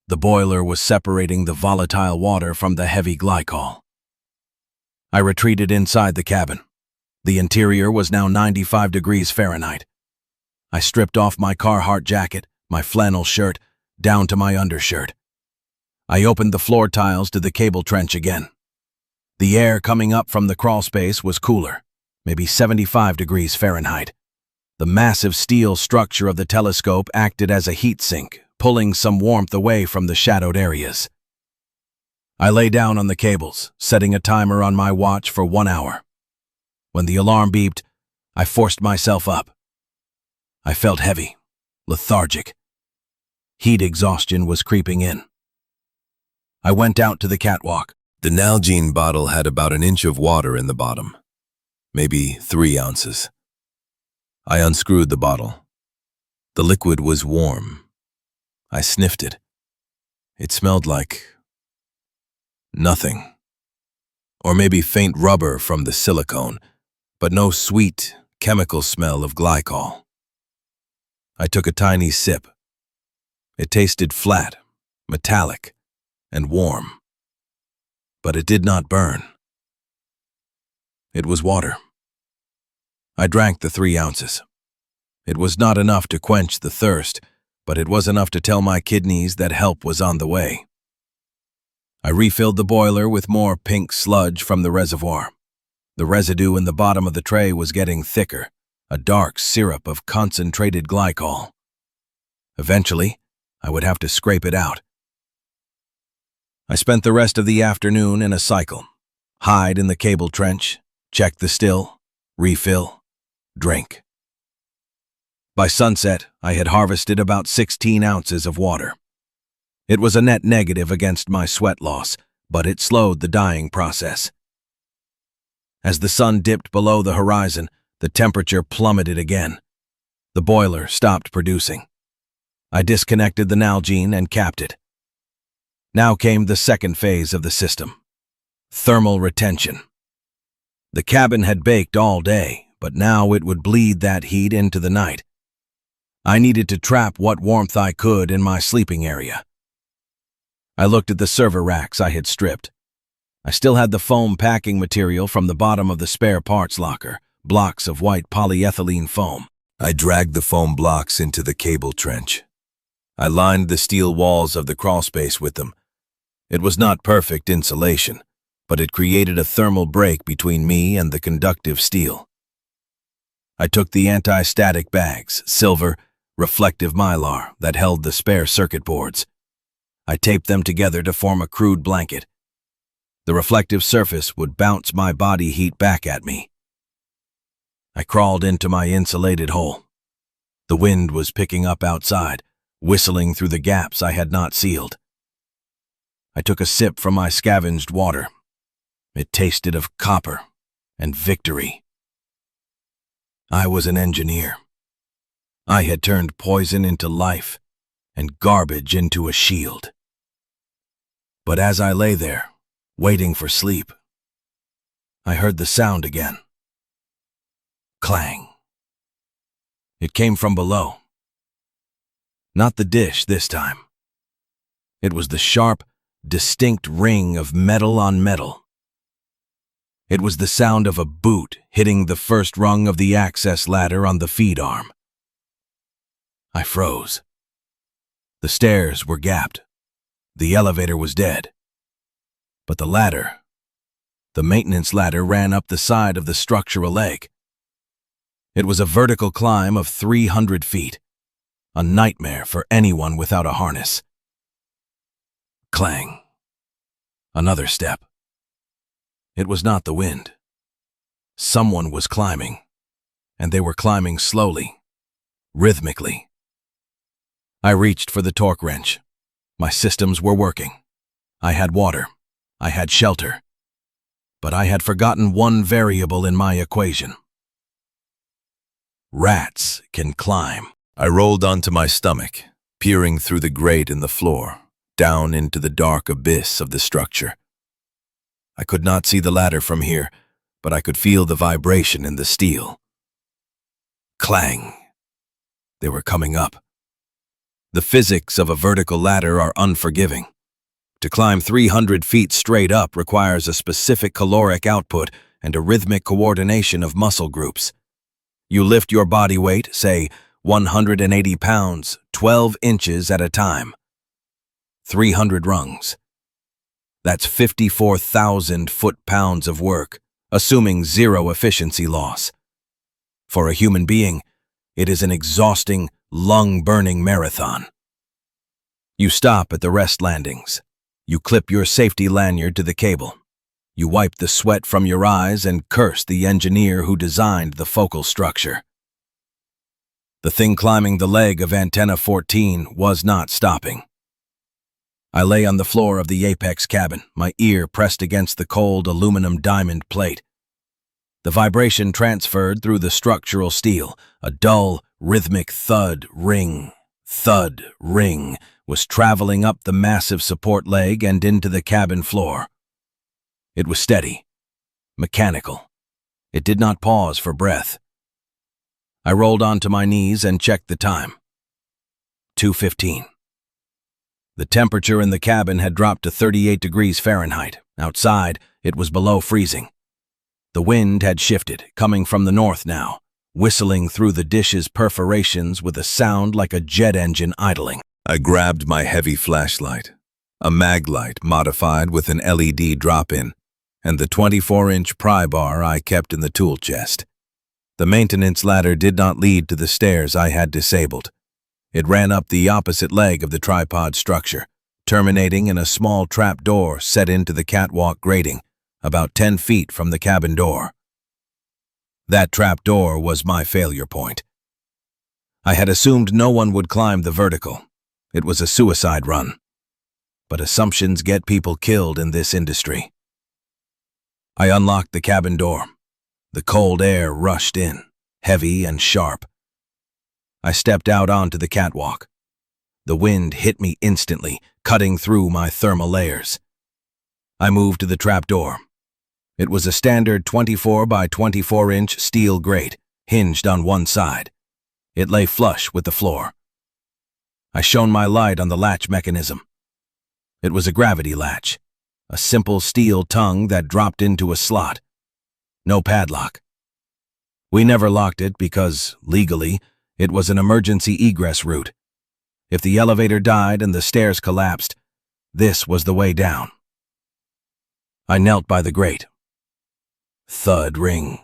The boiler was separating the volatile water from the heavy glycol. I retreated inside the cabin. The interior was now 95 degrees Fahrenheit. I stripped off my Carhartt jacket, my flannel shirt, down to my undershirt. I opened the floor tiles to the cable trench again. The air coming up from the crawl space was cooler, maybe 75 degrees Fahrenheit. The massive steel structure of the telescope acted as a heat sink, pulling some warmth away from the shadowed areas. I lay down on the cables, setting a timer on my watch for 1 hour. When the alarm beeped, I forced myself up. I felt heavy, lethargic. Heat exhaustion was creeping in. I went out to the catwalk. The Nalgene bottle had about an inch of water in the bottom, maybe 3 ounces. I unscrewed the bottle. The liquid was warm. I sniffed it. It smelled like nothing. Or maybe faint rubber from the silicone, but no sweet, chemical smell of glycol. I took a tiny sip. It tasted flat, metallic, and warm. But it did not burn. It was water. I drank the 3 ounces. It was not enough to quench the thirst, but it was enough to tell my kidneys that help was on the way. I refilled the boiler with more pink sludge from the reservoir. The residue in the bottom of the tray was getting thicker, a dark syrup of concentrated glycol. Eventually, I would have to scrape it out. I spent the rest of the afternoon in a cycle. Hide in the cable trench, check the still, refill, drink. By sunset, I had harvested about 16 ounces of water. It was a net negative against my sweat loss, but it slowed the dying process. As the sun dipped below the horizon, the temperature plummeted again. The boiler stopped producing. I disconnected the Nalgene and capped it. Now came the second phase of the system: thermal retention. The cabin had baked all day, but now it would bleed that heat into the night. I needed to trap what warmth I could in my sleeping area. I looked at the server racks I had stripped. I still had the foam packing material from the bottom of the spare parts locker, blocks of white polyethylene foam. I dragged the foam blocks into the cable trench. I lined the steel walls of the crawlspace with them. It was not perfect insulation, but it created a thermal break between me and the conductive steel. I took the anti-static bags, silver, reflective mylar, that held the spare circuit boards. I taped them together to form a crude blanket. The reflective surface would bounce my body heat back at me. I crawled into my insulated hole. The wind was picking up outside, whistling through the gaps I had not sealed. I took a sip from my scavenged water. It tasted of copper and victory. I was an engineer. I had turned poison into life and garbage into a shield. But as I lay there, waiting for sleep, I heard the sound again. Clang. It came from below. Not the dish this time. It was the sharp, distinct ring of metal on metal. It was the sound of a boot hitting the first rung of the access ladder on the feed arm. I froze. The stairs were gapped. The elevator was dead. But the ladder, the maintenance ladder, ran up the side of the structural leg. It was a vertical climb of 300 feet, a nightmare for anyone without a harness. Clang. Another step. It was not the wind. Someone was climbing, and they were climbing slowly, rhythmically. I reached for the torque wrench. My systems were working. I had water. I had shelter. But I had forgotten one variable in my equation. Rats can climb. I rolled onto my stomach, peering through the grate in the floor, down into the dark abyss of the structure. I could not see the ladder from here, but I could feel the vibration in the steel. Clang! They were coming up. The physics of a vertical ladder are unforgiving. To climb 300 feet straight up requires a specific caloric output and a rhythmic coordination of muscle groups. You lift your body weight, say 180 pounds, 12 inches at a time. 300 rungs. That's 54,000 foot-pounds of work, assuming zero efficiency loss. For a human being, it is an exhausting, lung-burning marathon. You stop at the rest landings. You clip your safety lanyard to the cable. You wipe the sweat from your eyes and curse the engineer who designed the focal structure. The thing climbing the leg of Antenna 14 was not stopping. I lay on the floor of the apex cabin, my ear pressed against the cold aluminum diamond plate. The vibration transferred through the structural steel. A dull, rhythmic thud, ring, was traveling up the massive support leg and into the cabin floor. It was steady, mechanical. It did not pause for breath. I rolled onto my knees and checked the time. 2:15. The temperature in the cabin had dropped to 38 degrees Fahrenheit. Outside, it was below freezing. The wind had shifted, coming from the north now, whistling through the dish's perforations with a sound like a jet engine idling. I grabbed my heavy flashlight, a mag light modified with an LED drop-in, and the 24-inch pry bar I kept in the tool chest. The maintenance ladder did not lead to the stairs I had disabled. It ran up the opposite leg of the tripod structure, terminating in a small trap door set into the catwalk grating, about 10 feet from the cabin door. That trap door was my failure point. I had assumed no one would climb the vertical. It was a suicide run. But assumptions get people killed in this industry. I unlocked the cabin door. The cold air rushed in, heavy and sharp. I stepped out onto the catwalk. The wind hit me instantly, cutting through my thermal layers. I moved to the trapdoor. It was a standard 24 by 24-inch steel grate, hinged on one side. It lay flush with the floor. I shone my light on the latch mechanism. It was a gravity latch, a simple steel tongue that dropped into a slot. No padlock. We never locked it because, legally, it was an emergency egress route. If the elevator died and the stairs collapsed, this was the way down. I knelt by the grate. Thud, ring.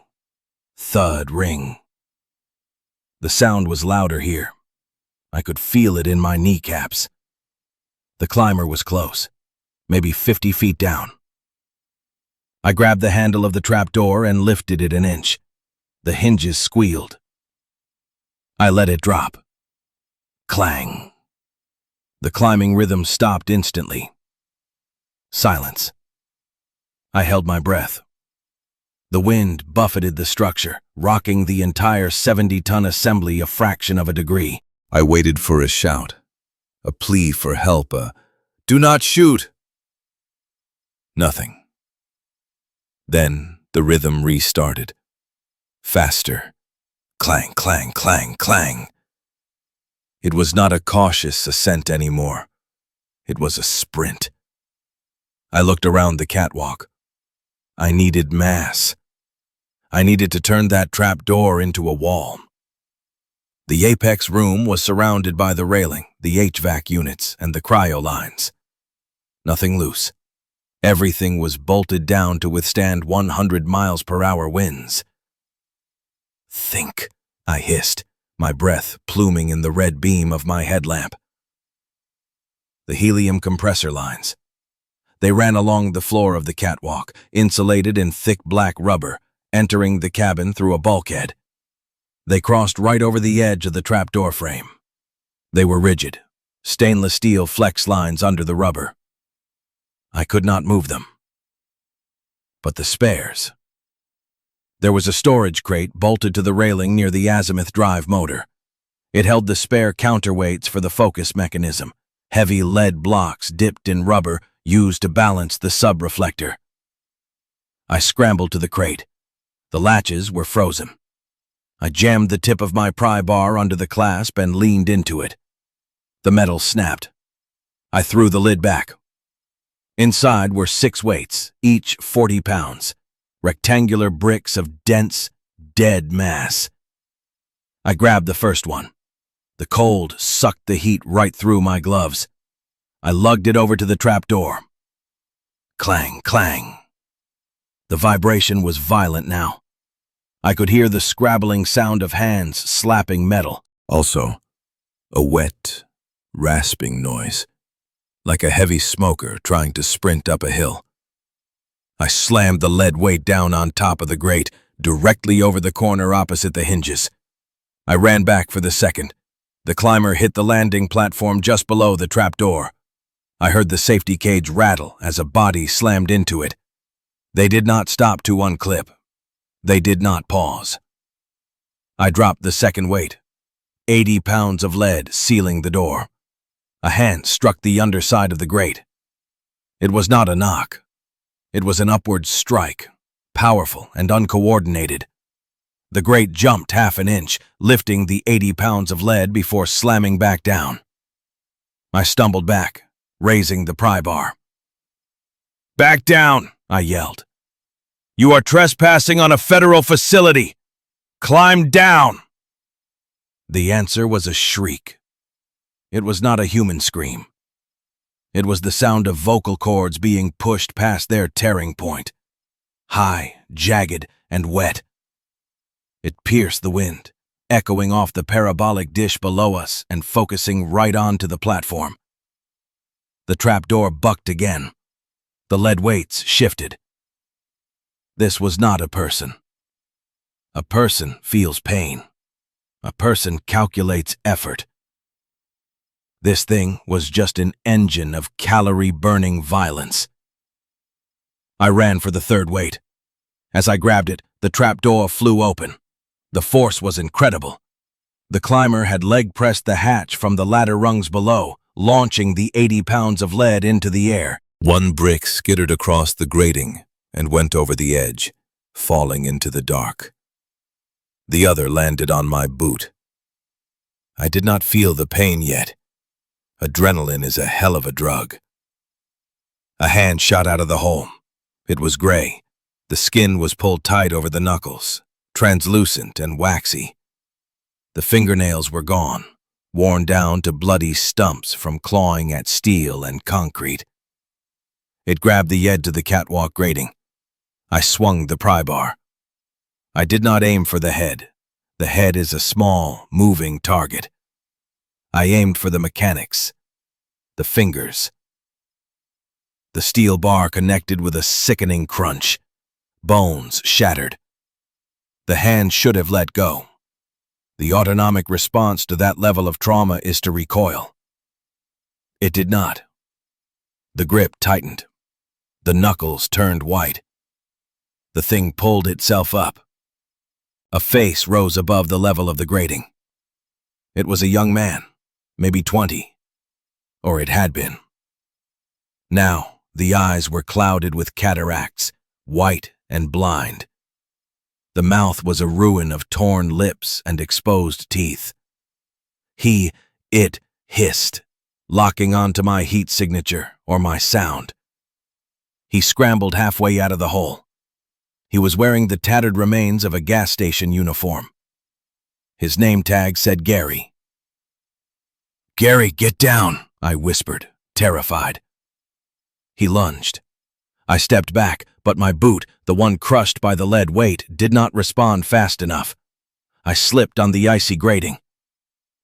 Thud, ring. The sound was louder here. I could feel it in my kneecaps. The climber was close, maybe 50 feet down. I grabbed the handle of the trapdoor and lifted it an inch. The hinges squealed. I let it drop. Clang. The climbing rhythm stopped instantly. Silence. I held my breath. The wind buffeted the structure, rocking the entire 70-ton assembly a fraction of a degree. I waited for a shout, a plea for help, "Do not shoot!" Nothing. Then the rhythm restarted. Faster. Clang, clang, clang, clang. It was not a cautious ascent anymore. It was a sprint. I looked around the catwalk. I needed mass. I needed to turn that trap door into a wall. The apex room was surrounded by the railing, the HVAC units, and the cryo lines. Nothing loose. Everything was bolted down to withstand 100 miles per hour winds. Think, I hissed, my breath pluming in the red beam of my headlamp. The helium compressor lines. They ran along the floor of the catwalk, insulated in thick black rubber, entering the cabin through a bulkhead. They crossed right over the edge of the trapdoor frame. They were rigid, stainless steel flex lines under the rubber. I could not move them. But the spares. There was a storage crate bolted to the railing near the azimuth drive motor. It held the spare counterweights for the focus mechanism, heavy lead blocks dipped in rubber used to balance the sub-reflector. I scrambled to the crate. The latches were frozen. I jammed the tip of my pry bar under the clasp and leaned into it. The metal snapped. I threw the lid back. Inside were 6 weights, each 40 pounds, rectangular bricks of dense, dead mass. I grabbed the first one. The cold sucked the heat right through my gloves. I lugged it over to the trapdoor. Clang, clang. The vibration was violent now. I could hear the scrabbling sound of hands slapping metal. Also, a wet, rasping noise, like a heavy smoker trying to sprint up a hill. I slammed the lead weight down on top of the grate, directly over the corner opposite the hinges. I ran back for the second. The climber hit the landing platform just below the trapdoor. I heard the safety cage rattle as a body slammed into it. They did not stop to unclip. They did not pause. I dropped the second weight, 80 pounds of lead sealing the door. A hand struck the underside of the grate. It was not a knock. It was an upward strike, powerful and uncoordinated. The grate jumped half an inch, lifting the 80 pounds of lead before slamming back down. I stumbled back, raising the pry bar. "Back down!" I yelled. "You are trespassing on a federal facility! Climb down!" The answer was a shriek. It was not a human scream. It was the sound of vocal cords being pushed past their tearing point. High, jagged, and wet. It pierced the wind, echoing off the parabolic dish below us and focusing right onto the platform. The trapdoor bucked again. The lead weights shifted. This was not a person. A person feels pain. A person calculates effort. This thing was just an engine of calorie-burning violence. I ran for the third weight. As I grabbed it, the trapdoor flew open. The force was incredible. The climber had leg-pressed the hatch from the ladder rungs below, launching the 80 pounds of lead into the air. One brick skittered across the grating and went over the edge, falling into the dark. The other landed on my boot. I did not feel the pain yet. Adrenaline is a hell of a drug. A hand shot out of the hole. It was gray. The skin was pulled tight over the knuckles, translucent and waxy. The fingernails were gone, worn down to bloody stumps from clawing at steel and concrete. It grabbed the edge of the catwalk grating. I swung the pry bar. I did not aim for the head. The head is a small, moving target. I aimed for the mechanics, the fingers. The steel bar connected with a sickening crunch. Bones shattered. The hand should have let go. The autonomic response to that level of trauma is to recoil. It did not. The grip tightened. The knuckles turned white. The thing pulled itself up. A face rose above the level of the grating. It was a young man, maybe 20, or it had been. Now, the eyes were clouded with cataracts, white and blind. The mouth was a ruin of torn lips and exposed teeth. It hissed, locking onto my heat signature or my sound. He scrambled halfway out of the hole. He was wearing the tattered remains of a gas station uniform. His name tag said Gary. "Gary, get down," I whispered, terrified. He lunged. I stepped back, but my boot, the one crushed by the lead weight, did not respond fast enough. I slipped on the icy grating.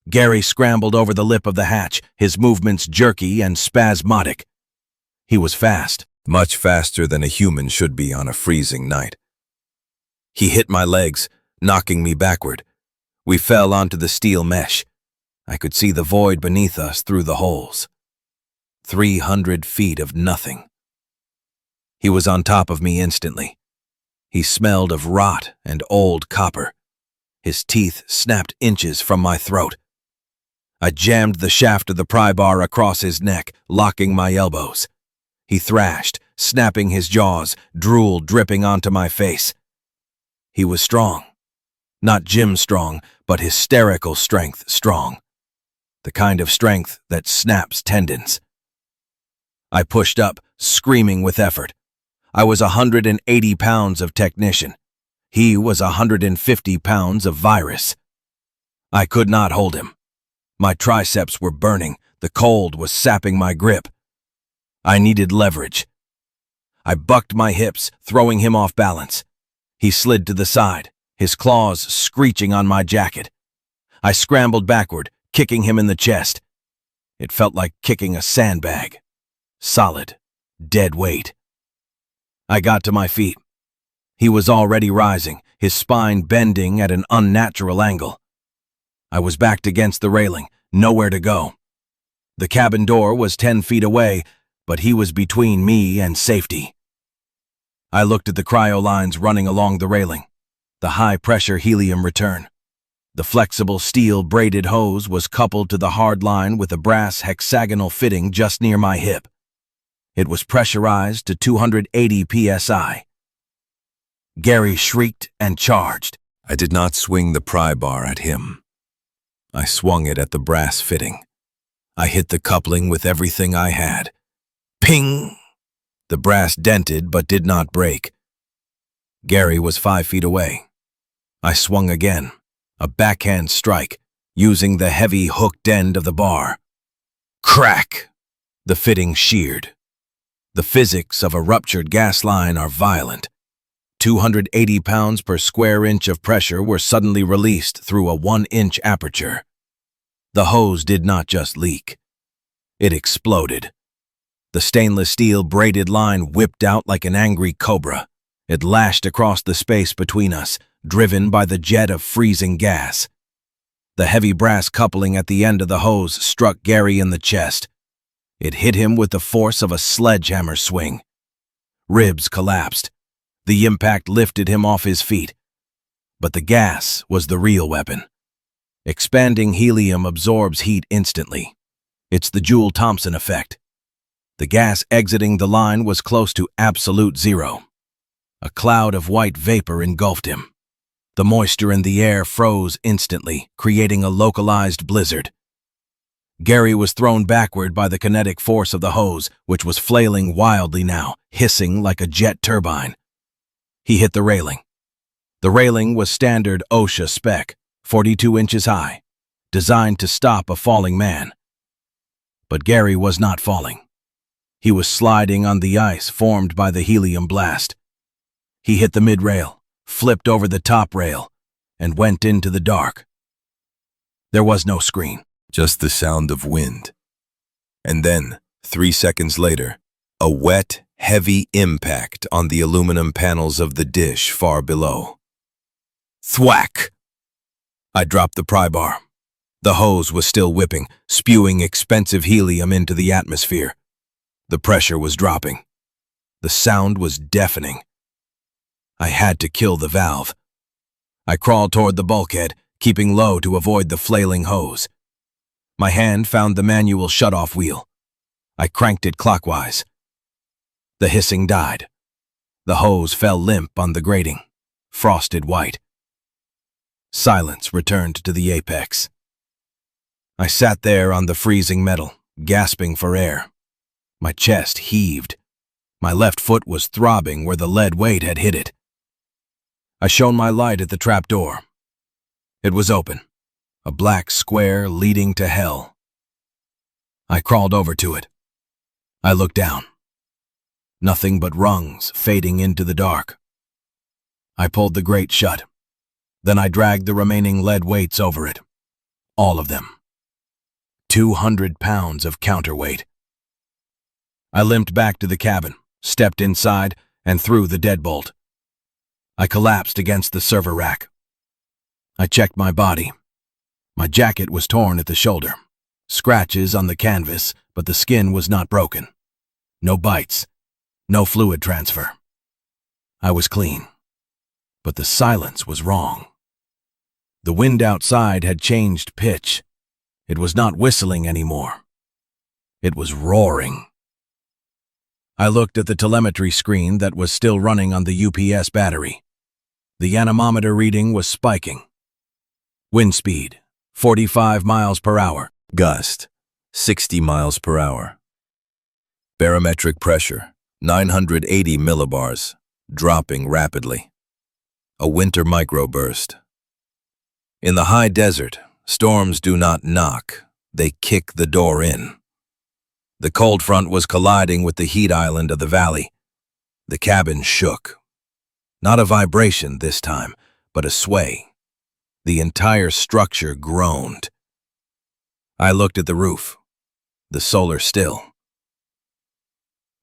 Gary scrambled over the lip of the hatch, his movements jerky and spasmodic. He was fast. Much faster than a human should be on a freezing night. He hit my legs, knocking me backward. We fell onto the steel mesh. I could see the void beneath us through the holes. 300 feet of nothing. He was on top of me instantly. He smelled of rot and old copper. His teeth snapped inches from my throat. I jammed the shaft of the pry bar across his neck, locking my elbows. He thrashed, snapping his jaws, drool dripping onto my face. He was strong. Not gym strong, but hysterical strength strong. The kind of strength that snaps tendons. I pushed up, screaming with effort. I was 180 pounds of technician. He was 150 pounds of virus. I could not hold him. My triceps were burning. The cold was sapping my grip. I needed leverage. I bucked my hips, throwing him off balance. He slid to the side, his claws screeching on my jacket. I scrambled backward, kicking him in the chest. It felt like kicking a sandbag. Solid, dead weight. I got to my feet. He was already rising, his spine bending at an unnatural angle. I was backed against the railing, nowhere to go. The cabin door was 10 feet away, but he was between me and safety. I looked at the cryo lines running along the railing, the high-pressure helium return. The flexible steel braided hose was coupled to the hard line with a brass hexagonal fitting just near my hip. It was pressurized to 280 psi. Gary shrieked and charged. I did not swing the pry bar at him. I swung it at the brass fitting. I hit the coupling with everything I had. Ping! The brass dented but did not break. Gary was 5 feet away. I swung again, a backhand strike, using the heavy hooked end of the bar. Crack! The fitting sheared. The physics of a ruptured gas line are violent. 280 pounds per square inch of pressure were suddenly released through a 1-inch aperture. The hose did not just leak. It exploded. The stainless steel braided line whipped out like an angry cobra. It lashed across the space between us, driven by the jet of freezing gas. The heavy brass coupling at the end of the hose struck Gary in the chest. It hit him with the force of a sledgehammer swing. Ribs collapsed. The impact lifted him off his feet. But the gas was the real weapon. Expanding helium absorbs heat instantly. It's the Joule-Thomson effect. The gas exiting the line was close to absolute zero. A cloud of white vapor engulfed him. The moisture in the air froze instantly, creating a localized blizzard. Gary was thrown backward by the kinetic force of the hose, which was flailing wildly now, hissing like a jet turbine. He hit the railing. The railing was standard OSHA spec, 42 inches high, designed to stop a falling man. But Gary was not falling. He was sliding on the ice formed by the helium blast. He hit the mid-rail, flipped over the top rail, and went into the dark. There was no screen. Just the sound of wind. And then, 3 seconds later, a wet, heavy impact on the aluminum panels of the dish far below. Thwack! I dropped the pry bar. The hose was still whipping, spewing expensive helium into the atmosphere. The pressure was dropping. The sound was deafening. I had to kill the valve. I crawled toward the bulkhead, keeping low to avoid the flailing hose. My hand found the manual shutoff wheel. I cranked it clockwise. The hissing died. The hose fell limp on the grating, frosted white. Silence returned to the apex. I sat there on the freezing metal, gasping for air. My chest heaved. My left foot was throbbing where the lead weight had hit it. I shone my light at the trapdoor. It was open, a black square leading to hell. I crawled over to it. I looked down. Nothing but rungs fading into the dark. I pulled the grate shut. Then I dragged the remaining lead weights over it. All of them. 200 pounds of counterweight. I limped back to the cabin, stepped inside, and threw the deadbolt. I collapsed against the server rack. I checked my body. My jacket was torn at the shoulder. Scratches on the canvas, but the skin was not broken. No bites. No fluid transfer. I was clean. But the silence was wrong. The wind outside had changed pitch. It was not whistling anymore. It was roaring. I looked at the telemetry screen that was still running on the UPS battery. The anemometer reading was spiking. Wind speed, 45 miles per hour. Gust, 60 miles per hour. Barometric pressure, 980 millibars, dropping rapidly. A winter microburst. In the high desert, storms do not knock, they kick the door in. The cold front was colliding with the heat island of the valley. The cabin shook. Not a vibration this time, but a sway. The entire structure groaned. I looked at the roof. The solar still.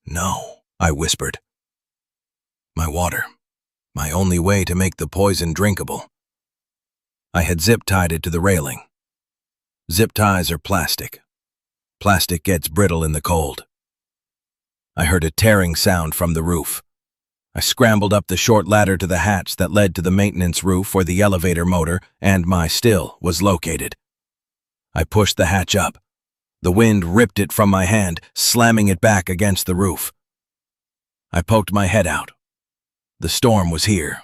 "No," I whispered. "My water. My only way to make the poison drinkable." I had zip-tied it to the railing. Zip ties are plastic. Plastic gets brittle in the cold. I heard a tearing sound from the roof. I scrambled up the short ladder to the hatch that led to the maintenance roof where the elevator motor and my still was located. I pushed the hatch up. The wind ripped it from my hand, slamming it back against the roof. I poked my head out. The storm was here.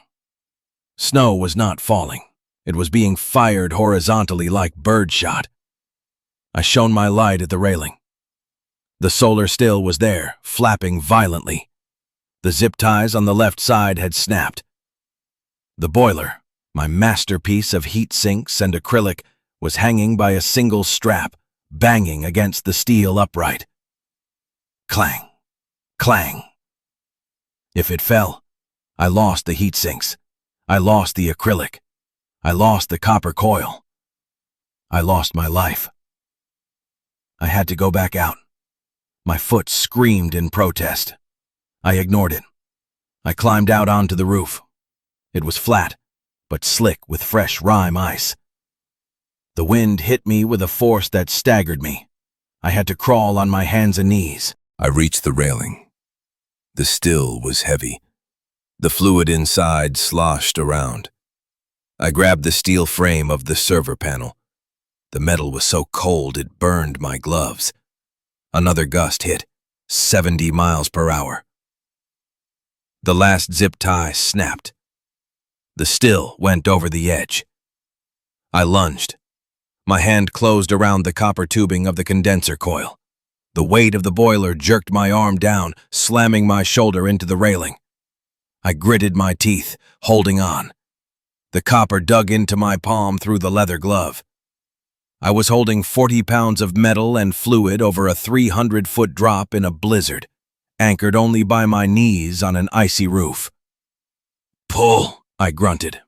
Snow was not falling. It was being fired horizontally like birdshot. I shone my light at the railing. The solar still was there, flapping violently. The zip ties on the left side had snapped. The boiler, my masterpiece of heat sinks and acrylic, was hanging by a single strap, banging against the steel upright. Clang, clang. If it fell, I lost the heat sinks. I lost the acrylic. I lost the copper coil. I lost my life. I had to go back out. My foot screamed in protest. I ignored it. I climbed out onto the roof. It was flat, but slick with fresh rime ice. The wind hit me with a force that staggered me. I had to crawl on my hands and knees. I reached the railing. The still was heavy. The fluid inside sloshed around. I grabbed the steel frame of the server panel. The metal was so cold it burned my gloves. Another gust hit, 70 miles per hour. The last zip tie snapped. The still went over the edge. I lunged. My hand closed around the copper tubing of the condenser coil. The weight of the boiler jerked my arm down, slamming my shoulder into the railing. I gritted my teeth, holding on. The copper dug into my palm through the leather glove. I was holding 40 pounds of metal and fluid over a 300-foot drop in a blizzard, anchored only by my knees on an icy roof. "Pull," I grunted.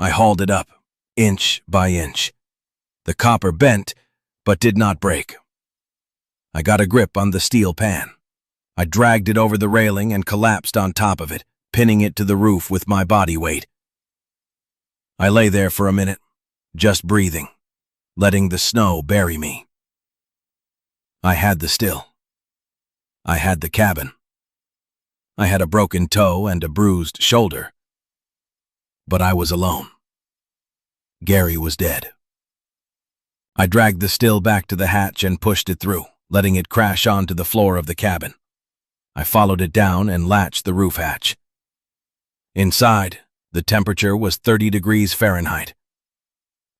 I hauled it up, inch by inch. The copper bent, but did not break. I got a grip on the steel pan. I dragged it over the railing and collapsed on top of it, pinning it to the roof with my body weight. I lay there for a minute, just breathing, letting the snow bury me. I had the still. I had the cabin. I had a broken toe and a bruised shoulder. But I was alone. Gary was dead. I dragged the still back to the hatch and pushed it through, letting it crash onto the floor of the cabin. I followed it down and latched the roof hatch. Inside, the temperature was 30 degrees Fahrenheit.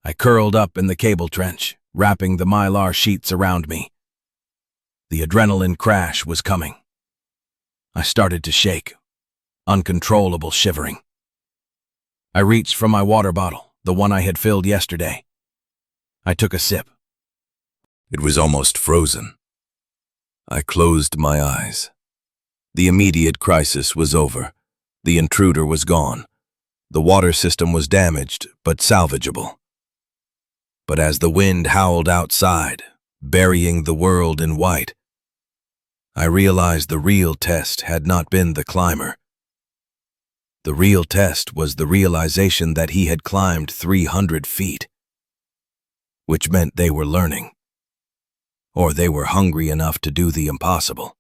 I curled up in the cable trench, wrapping the mylar sheets around me. The adrenaline crash was coming. I started to shake, uncontrollable shivering. I reached for my water bottle, the one I had filled yesterday. I took a sip. It was almost frozen. I closed my eyes. The immediate crisis was over. The intruder was gone. The water system was damaged, but salvageable. But as the wind howled outside, burying the world in white, I realized the real test had not been the climber. The real test was the realization that he had climbed 300 feet, which meant they were learning, or they were hungry enough to do the impossible.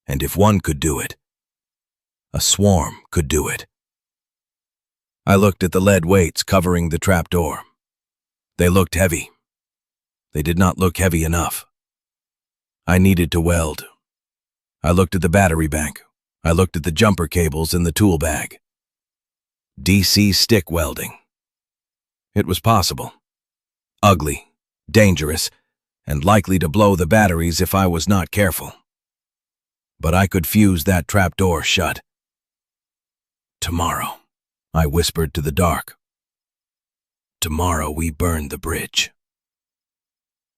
And if one could do it, a swarm could do it. I looked at the lead weights covering the trapdoor. They looked heavy, They did not look heavy enough. I needed to weld. I looked at the battery bank. I looked at the jumper cables in the tool bag. DC stick welding. It was possible. Ugly, dangerous, and likely to blow the batteries if I was not careful. But I could fuse that trapdoor shut. Tomorrow, I whispered to the dark. Tomorrow we burn the bridge.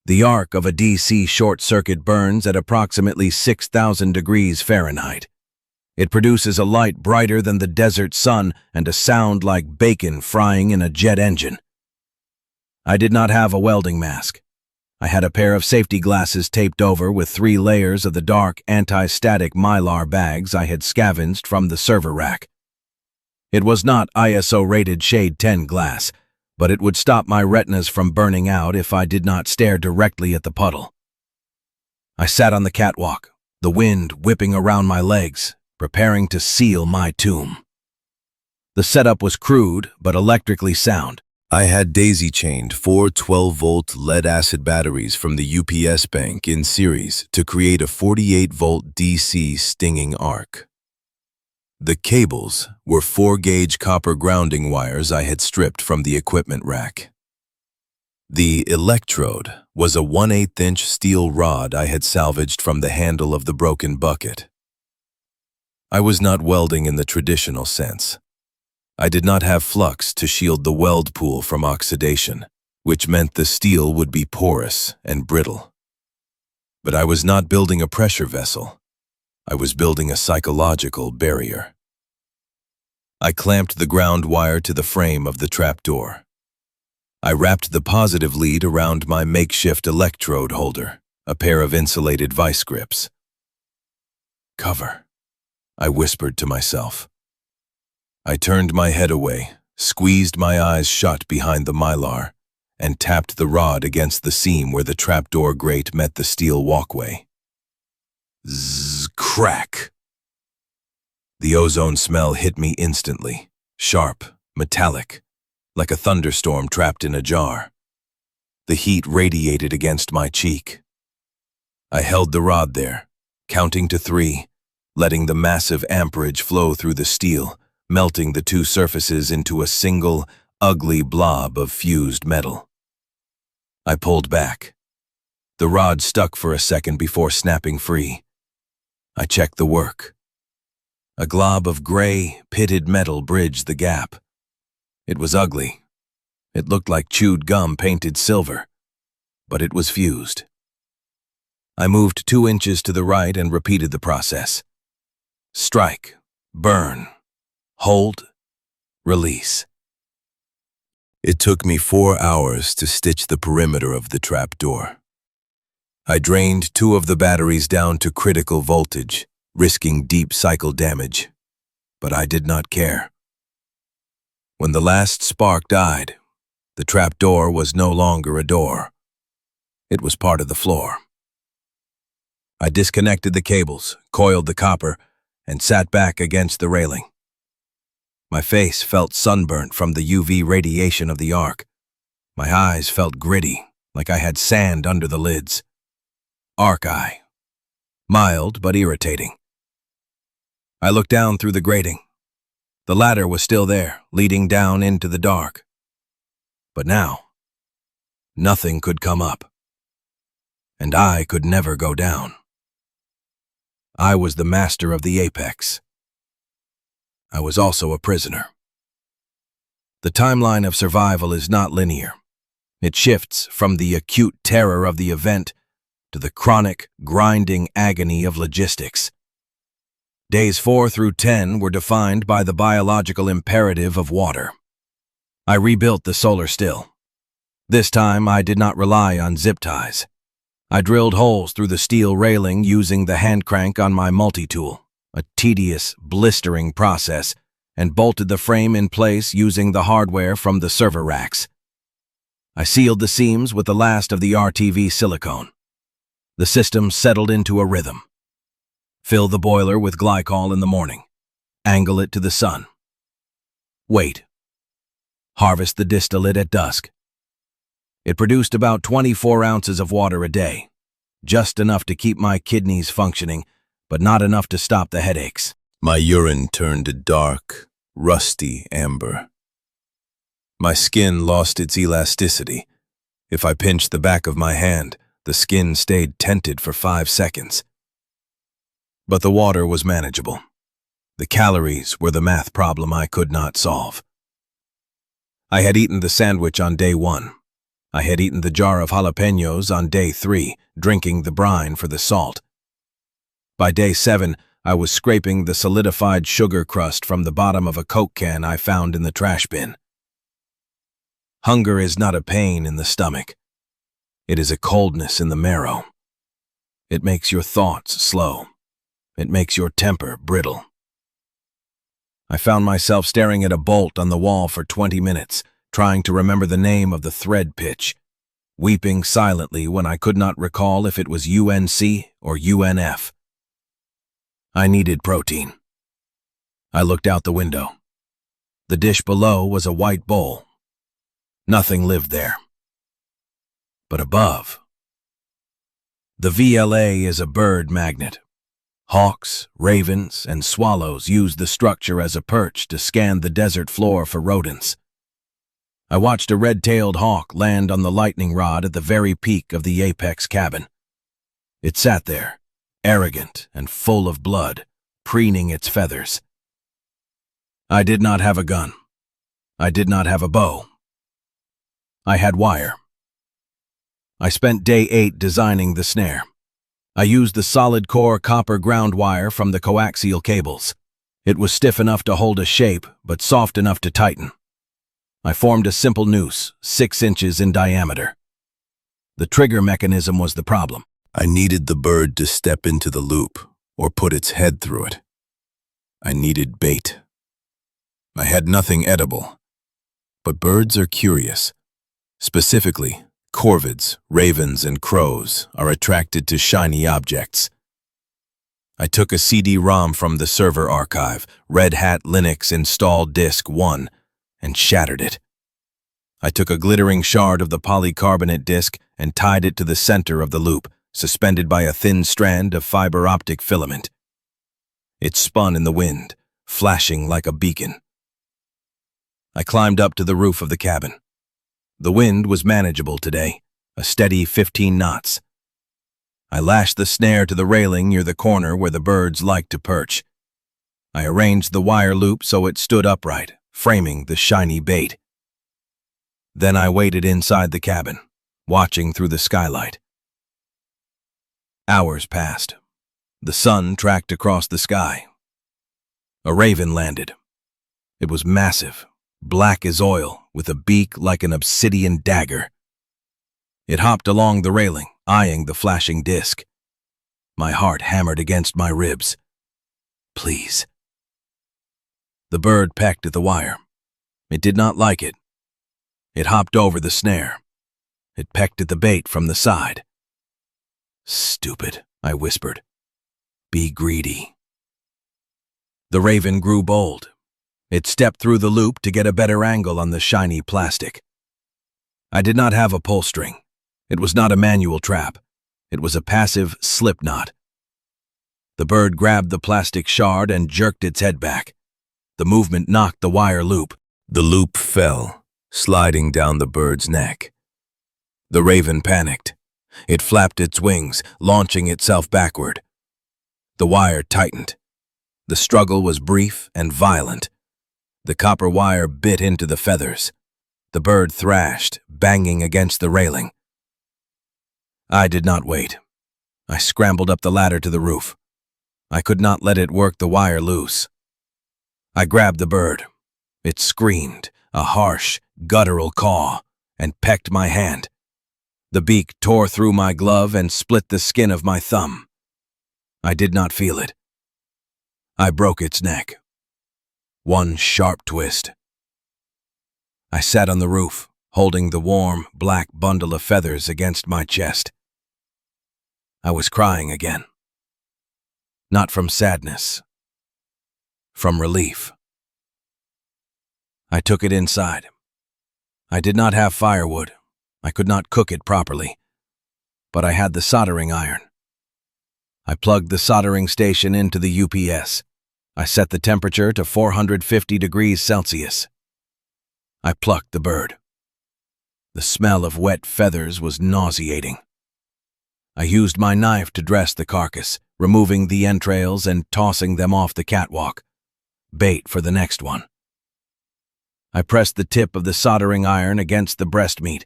The arc of a DC short circuit burns at approximately 6,000 degrees Fahrenheit. It produces a light brighter than the desert sun and a sound like bacon frying in a jet engine. I did not have a welding mask. I had a pair of safety glasses taped over with 3 layers of the dark anti-static mylar bags I had scavenged from the server rack. It was not ISO-rated shade 10 glass, but it would stop my retinas from burning out if I did not stare directly at the puddle. I sat on the catwalk, the wind whipping around my legs, preparing to seal my tomb. The setup was crude but electrically sound. I had daisy-chained 4 12-volt lead-acid batteries from the UPS bank in series to create a 48-volt DC stinging arc. The cables were 4-gauge copper grounding wires I had stripped from the equipment rack. The electrode was a 1/8-inch steel rod I had salvaged from the handle of the broken bucket. I was not welding in the traditional sense. I did not have flux to shield the weld pool from oxidation, which meant the steel would be porous and brittle. But I was not building a pressure vessel. I was building a psychological barrier. I clamped the ground wire to the frame of the trapdoor. I wrapped the positive lead around my makeshift electrode holder, a pair of insulated vice grips. Cover, I whispered to myself. I turned my head away, squeezed my eyes shut behind the mylar, and tapped the rod against the seam where the trapdoor grate met the steel walkway. Zzz, crack! The ozone smell hit me instantly, sharp, metallic, like a thunderstorm trapped in a jar. The heat radiated against my cheek. I held the rod there, counting to 3, letting the massive amperage flow through the steel, melting the 2 surfaces into a single, ugly blob of fused metal. I pulled back. The rod stuck for a second before snapping free. I checked the work. A glob of gray, pitted metal bridged the gap. It was ugly. It looked like chewed gum painted silver, but it was fused. I moved 2 inches to the right and repeated the process. Strike, burn, hold, release. It took me 4 hours to stitch the perimeter of the trapdoor. I drained 2 of the batteries down to critical voltage, risking deep cycle damage, but I did not care. When the last spark died, the trapdoor was no longer a door. It was part of the floor. I disconnected the cables, coiled the copper, and sat back against the railing. My face felt sunburnt from the UV radiation of the arc. My eyes felt gritty, like I had sand under the lids. Arc eye. Mild but irritating. I looked down through the grating. The ladder was still there, leading down into the dark. But now, nothing could come up. And I could never go down. I was the master of the apex. I was also a prisoner. The timeline of survival is not linear. It shifts from the acute terror of the event to the chronic, grinding agony of logistics. Days 4 through 10 were defined by the biological imperative of water. I rebuilt the solar still. This time I did not rely on zip ties. I drilled holes through the steel railing using the hand crank on my multi-tool, a tedious, blistering process, and bolted the frame in place using the hardware from the server racks. I sealed the seams with the last of the RTV silicone. The system settled into a rhythm. Fill the boiler with glycol in the morning. Angle it to the sun. Wait. Harvest the distillate at dusk. It produced about 24 ounces of water a day, just enough to keep my kidneys functioning, but not enough to stop the headaches. My urine turned a dark, rusty amber. My skin lost its elasticity. If I pinched the back of my hand, the skin stayed tented for 5 seconds. But the water was manageable. The calories were the math problem I could not solve. I had eaten the sandwich on day 1. I had eaten the jar of jalapenos on day 3, drinking the brine for the salt. By day 7, I was scraping the solidified sugar crust from the bottom of a Coke can I found in the trash bin. Hunger is not a pain in the stomach. It is a coldness in the marrow. It makes your thoughts slow. It makes your temper brittle. I found myself staring at a bolt on the wall for 20 minutes, trying to remember the name of the thread pitch, weeping silently when I could not recall if it was UNC or UNF. I needed protein. I looked out the window. The dish below was a white bowl. Nothing lived there. But above, the VLA is a bird magnet. Hawks, ravens, and swallows use the structure as a perch to scan the desert floor for rodents. I watched a red-tailed hawk land on the lightning rod at the very peak of the apex cabin. It sat there, arrogant and full of blood, preening its feathers. I did not have a gun. I did not have a bow. I had wire. I spent day 8 designing the snare. I used the solid core copper ground wire from the coaxial cables. It was stiff enough to hold a shape, but soft enough to tighten. I formed a simple noose, 6 inches in diameter. The trigger mechanism was the problem. I needed the bird to step into the loop or put its head through it. I needed bait. I had nothing edible, but birds are curious. Specifically, corvids, ravens, and crows are attracted to shiny objects. I took a CD-ROM from the server archive, Red Hat Linux installed disk 1, and shattered it. I took a glittering shard of the polycarbonate disk and tied it to the center of the loop, suspended by a thin strand of fiber optic filament. It spun in the wind, flashing like a beacon. I climbed up to the roof of the cabin. The wind was manageable today, a steady 15 knots. I lashed the snare to the railing near the corner where the birds liked to perch. I arranged the wire loop so it stood upright, framing the shiny bait. Then I waited inside the cabin, watching through the skylight. Hours passed. The sun tracked across the sky. A raven landed. It was massive, black as oil, with a beak like an obsidian dagger. It hopped along the railing, eyeing the flashing disc. My heart hammered against my ribs. Please. The bird pecked at the wire. It did not like it. It hopped over the snare. It pecked at the bait from the side. Stupid, I whispered. Be greedy. The raven grew bold. It stepped through the loop to get a better angle on the shiny plastic. I did not have a pull string. It was not a manual trap. It was a passive slip knot. The bird grabbed the plastic shard and jerked its head back. The movement knocked the wire loop. The loop fell, sliding down the bird's neck. The raven panicked. It flapped its wings, launching itself backward. The wire tightened. The struggle was brief and violent. The copper wire bit into the feathers. The bird thrashed, banging against the railing. I did not wait. I scrambled up the ladder to the roof. I could not let it work the wire loose. I grabbed the bird. It screamed, a harsh, guttural caw, and pecked my hand. The beak tore through my glove and split the skin of my thumb. I did not feel it. I broke its neck. One sharp twist. I sat on the roof, holding the warm, black bundle of feathers against my chest. I was crying again. Not from sadness. From relief. I took it inside. I did not have firewood, I could not cook it properly, but I had the soldering iron. I plugged the soldering station into the UPS. I set the temperature to 450 degrees Celsius. I plucked the bird. The smell of wet feathers was nauseating. I used my knife to dress the carcass, removing the entrails and tossing them off the catwalk. Bait for the next one. I pressed the tip of the soldering iron against the breast meat.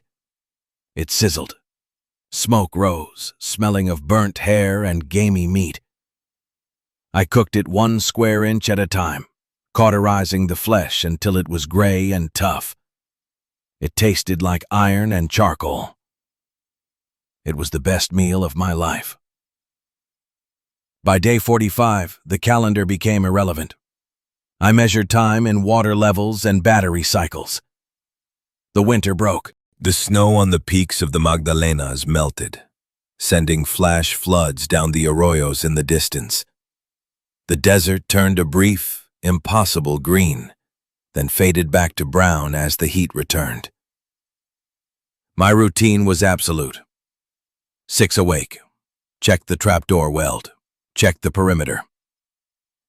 It sizzled. Smoke rose, smelling of burnt hair and gamey meat. I cooked it 1 square inch at a time, cauterizing the flesh until it was gray and tough. It tasted like iron and charcoal. It was the best meal of my life. By day 45, the calendar became irrelevant. I measured time in water levels and battery cycles. The winter broke. The snow on the peaks of the Magdalenas melted, sending flash floods down the arroyos in the distance. The desert turned a brief, impossible green, then faded back to brown as the heat returned. My routine was absolute. 6 awake. Check the trapdoor weld. Check the perimeter.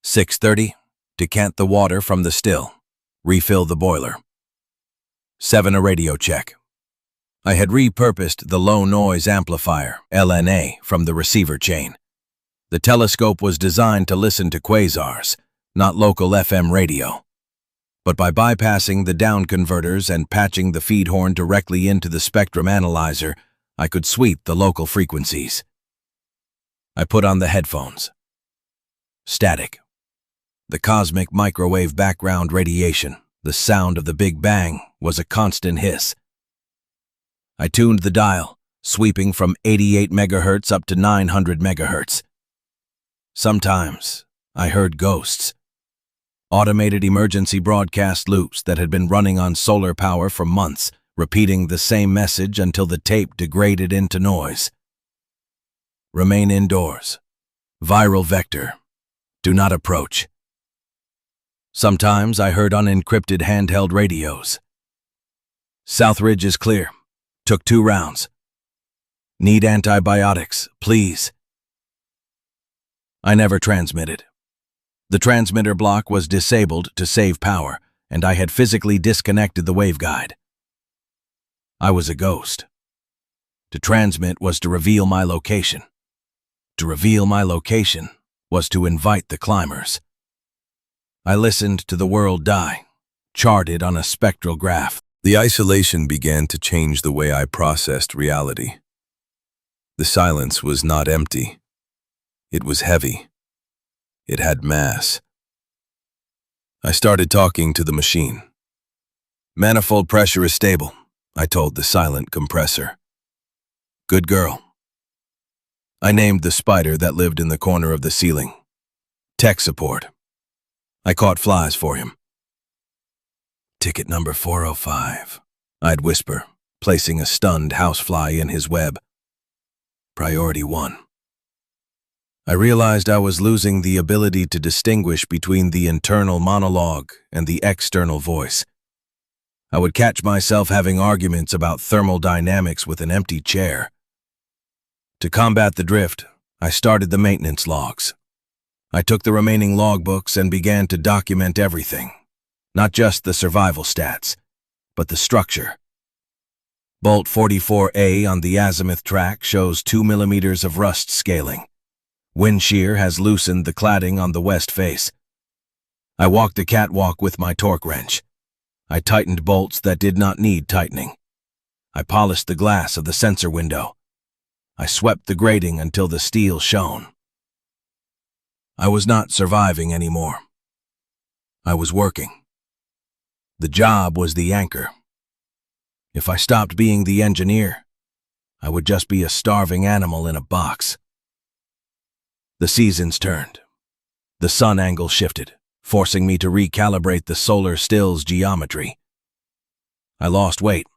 6:30. Decant the water from the still. Refill the boiler. 7 a radio check. I had repurposed the low-noise amplifier, LNA, from the receiver chain. The telescope was designed to listen to quasars, not local FM radio. But by bypassing the down converters and patching the feed horn directly into the spectrum analyzer, I could sweep the local frequencies. I put on the headphones. Static. The cosmic microwave background radiation, the sound of the Big Bang, was a constant hiss. I tuned the dial, sweeping from 88 megahertz up to 900 megahertz. Sometimes I heard ghosts. Automated emergency broadcast loops that had been running on solar power for months, repeating the same message until the tape degraded into noise. Remain indoors. Viral vector. Do not approach. Sometimes I heard unencrypted handheld radios. Southridge is clear. Took 2 rounds. Need antibiotics, please. I never transmitted. The transmitter block was disabled to save power, and I had physically disconnected the waveguide. I was a ghost. To transmit was to reveal my location. To reveal my location was to invite the climbers. I listened to the world die, charted on a spectral graph. The isolation began to change the way I processed reality. The silence was not empty. It was heavy. It had mass. I started talking to the machine. Manifold pressure is stable, I told the silent compressor. Good girl. I named the spider that lived in the corner of the ceiling. Tech support. I caught flies for him. Ticket number 405, I'd whisper, placing a stunned housefly in his web. Priority 1. I realized I was losing the ability to distinguish between the internal monologue and the external voice. I would catch myself having arguments about thermal dynamics with an empty chair. To combat the drift, I started the maintenance logs. I took the remaining logbooks and began to document everything. Not just the survival stats, but the structure. Bolt 44A on the azimuth track shows 2 millimeters of rust scaling. Wind shear has loosened the cladding on the west face. I walked the catwalk with my torque wrench. I tightened bolts that did not need tightening. I polished the glass of the sensor window. I swept the grating until the steel shone. I was not surviving anymore. I was working. The job was the anchor. If I stopped being the engineer, I would just be a starving animal in a box. The seasons turned. The sun angle shifted, forcing me to recalibrate the solar still's geometry. I lost weight.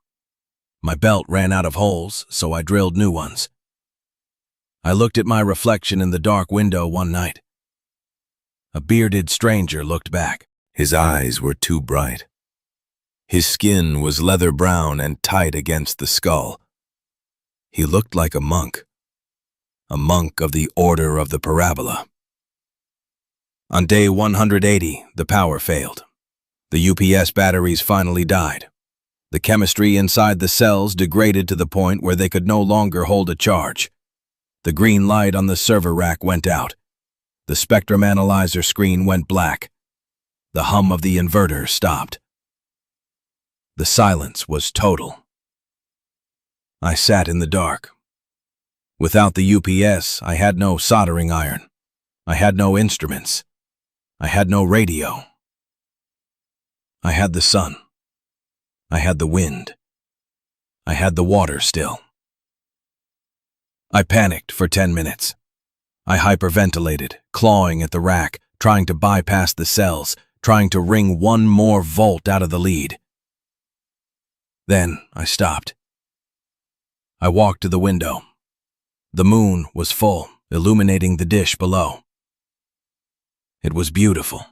My belt ran out of holes, so I drilled new ones. I looked at my reflection in the dark window one night. A bearded stranger looked back. His eyes were too bright. His skin was leather brown and tight against the skull. He looked like a monk of the Order of the Parabola. On day 180, the power failed. The UPS batteries finally died. The chemistry inside the cells degraded to the point where they could no longer hold a charge. The green light on the server rack went out. The spectrum analyzer screen went black. The hum of the inverter stopped. The silence was total. I sat in the dark. Without the UPS, I had no soldering iron. I had no instruments. I had no radio. I had the sun. I had the wind. I had the water still. I panicked for 10 minutes. I hyperventilated, clawing at the rack, trying to bypass the cells, trying to wring one more volt out of the lead. Then I stopped. I walked to the window. The moon was full, illuminating the dish below. It was beautiful.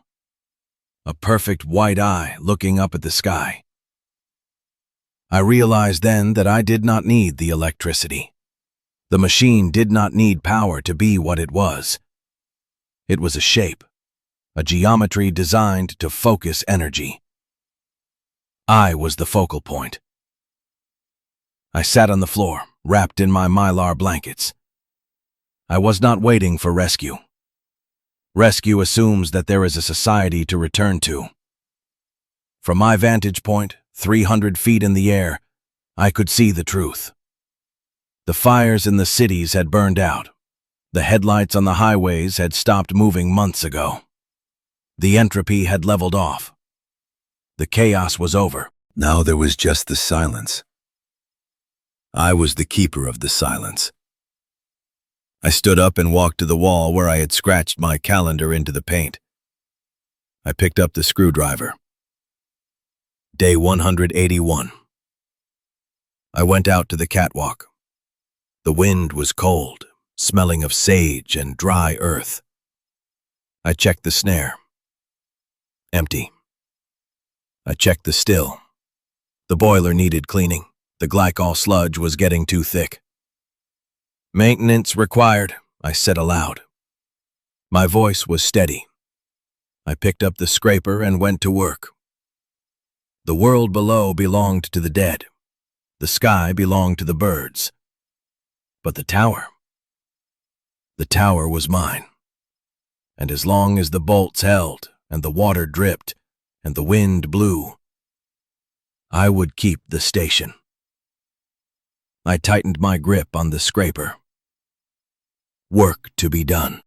A perfect white eye looking up at the sky. I realized then that I did not need the electricity. The machine did not need power to be what it was. It was a shape, a geometry designed to focus energy. I was the focal point. I sat on the floor, wrapped in my mylar blankets. I was not waiting for rescue. Rescue assumes that there is a society to return to. From my vantage point, 300 feet in the air, I could see the truth. The fires in the cities had burned out. The headlights on the highways had stopped moving months ago. The entropy had leveled off. The chaos was over. Now there was just the silence. I was the keeper of the silence. I stood up and walked to the wall where I had scratched my calendar into the paint. I picked up the screwdriver. Day 181. I went out to the catwalk. The wind was cold, smelling of sage and dry earth. I checked the snare. Empty. I checked the still. The boiler needed cleaning. The glycol sludge was getting too thick. Maintenance required, I said aloud. My voice was steady. I picked up the scraper and went to work. The world below belonged to the dead. The sky belonged to the birds. But the tower was mine. And as long as the bolts held, and the water dripped, and the wind blew, I would keep the station. I tightened my grip on the scraper. Work to be done.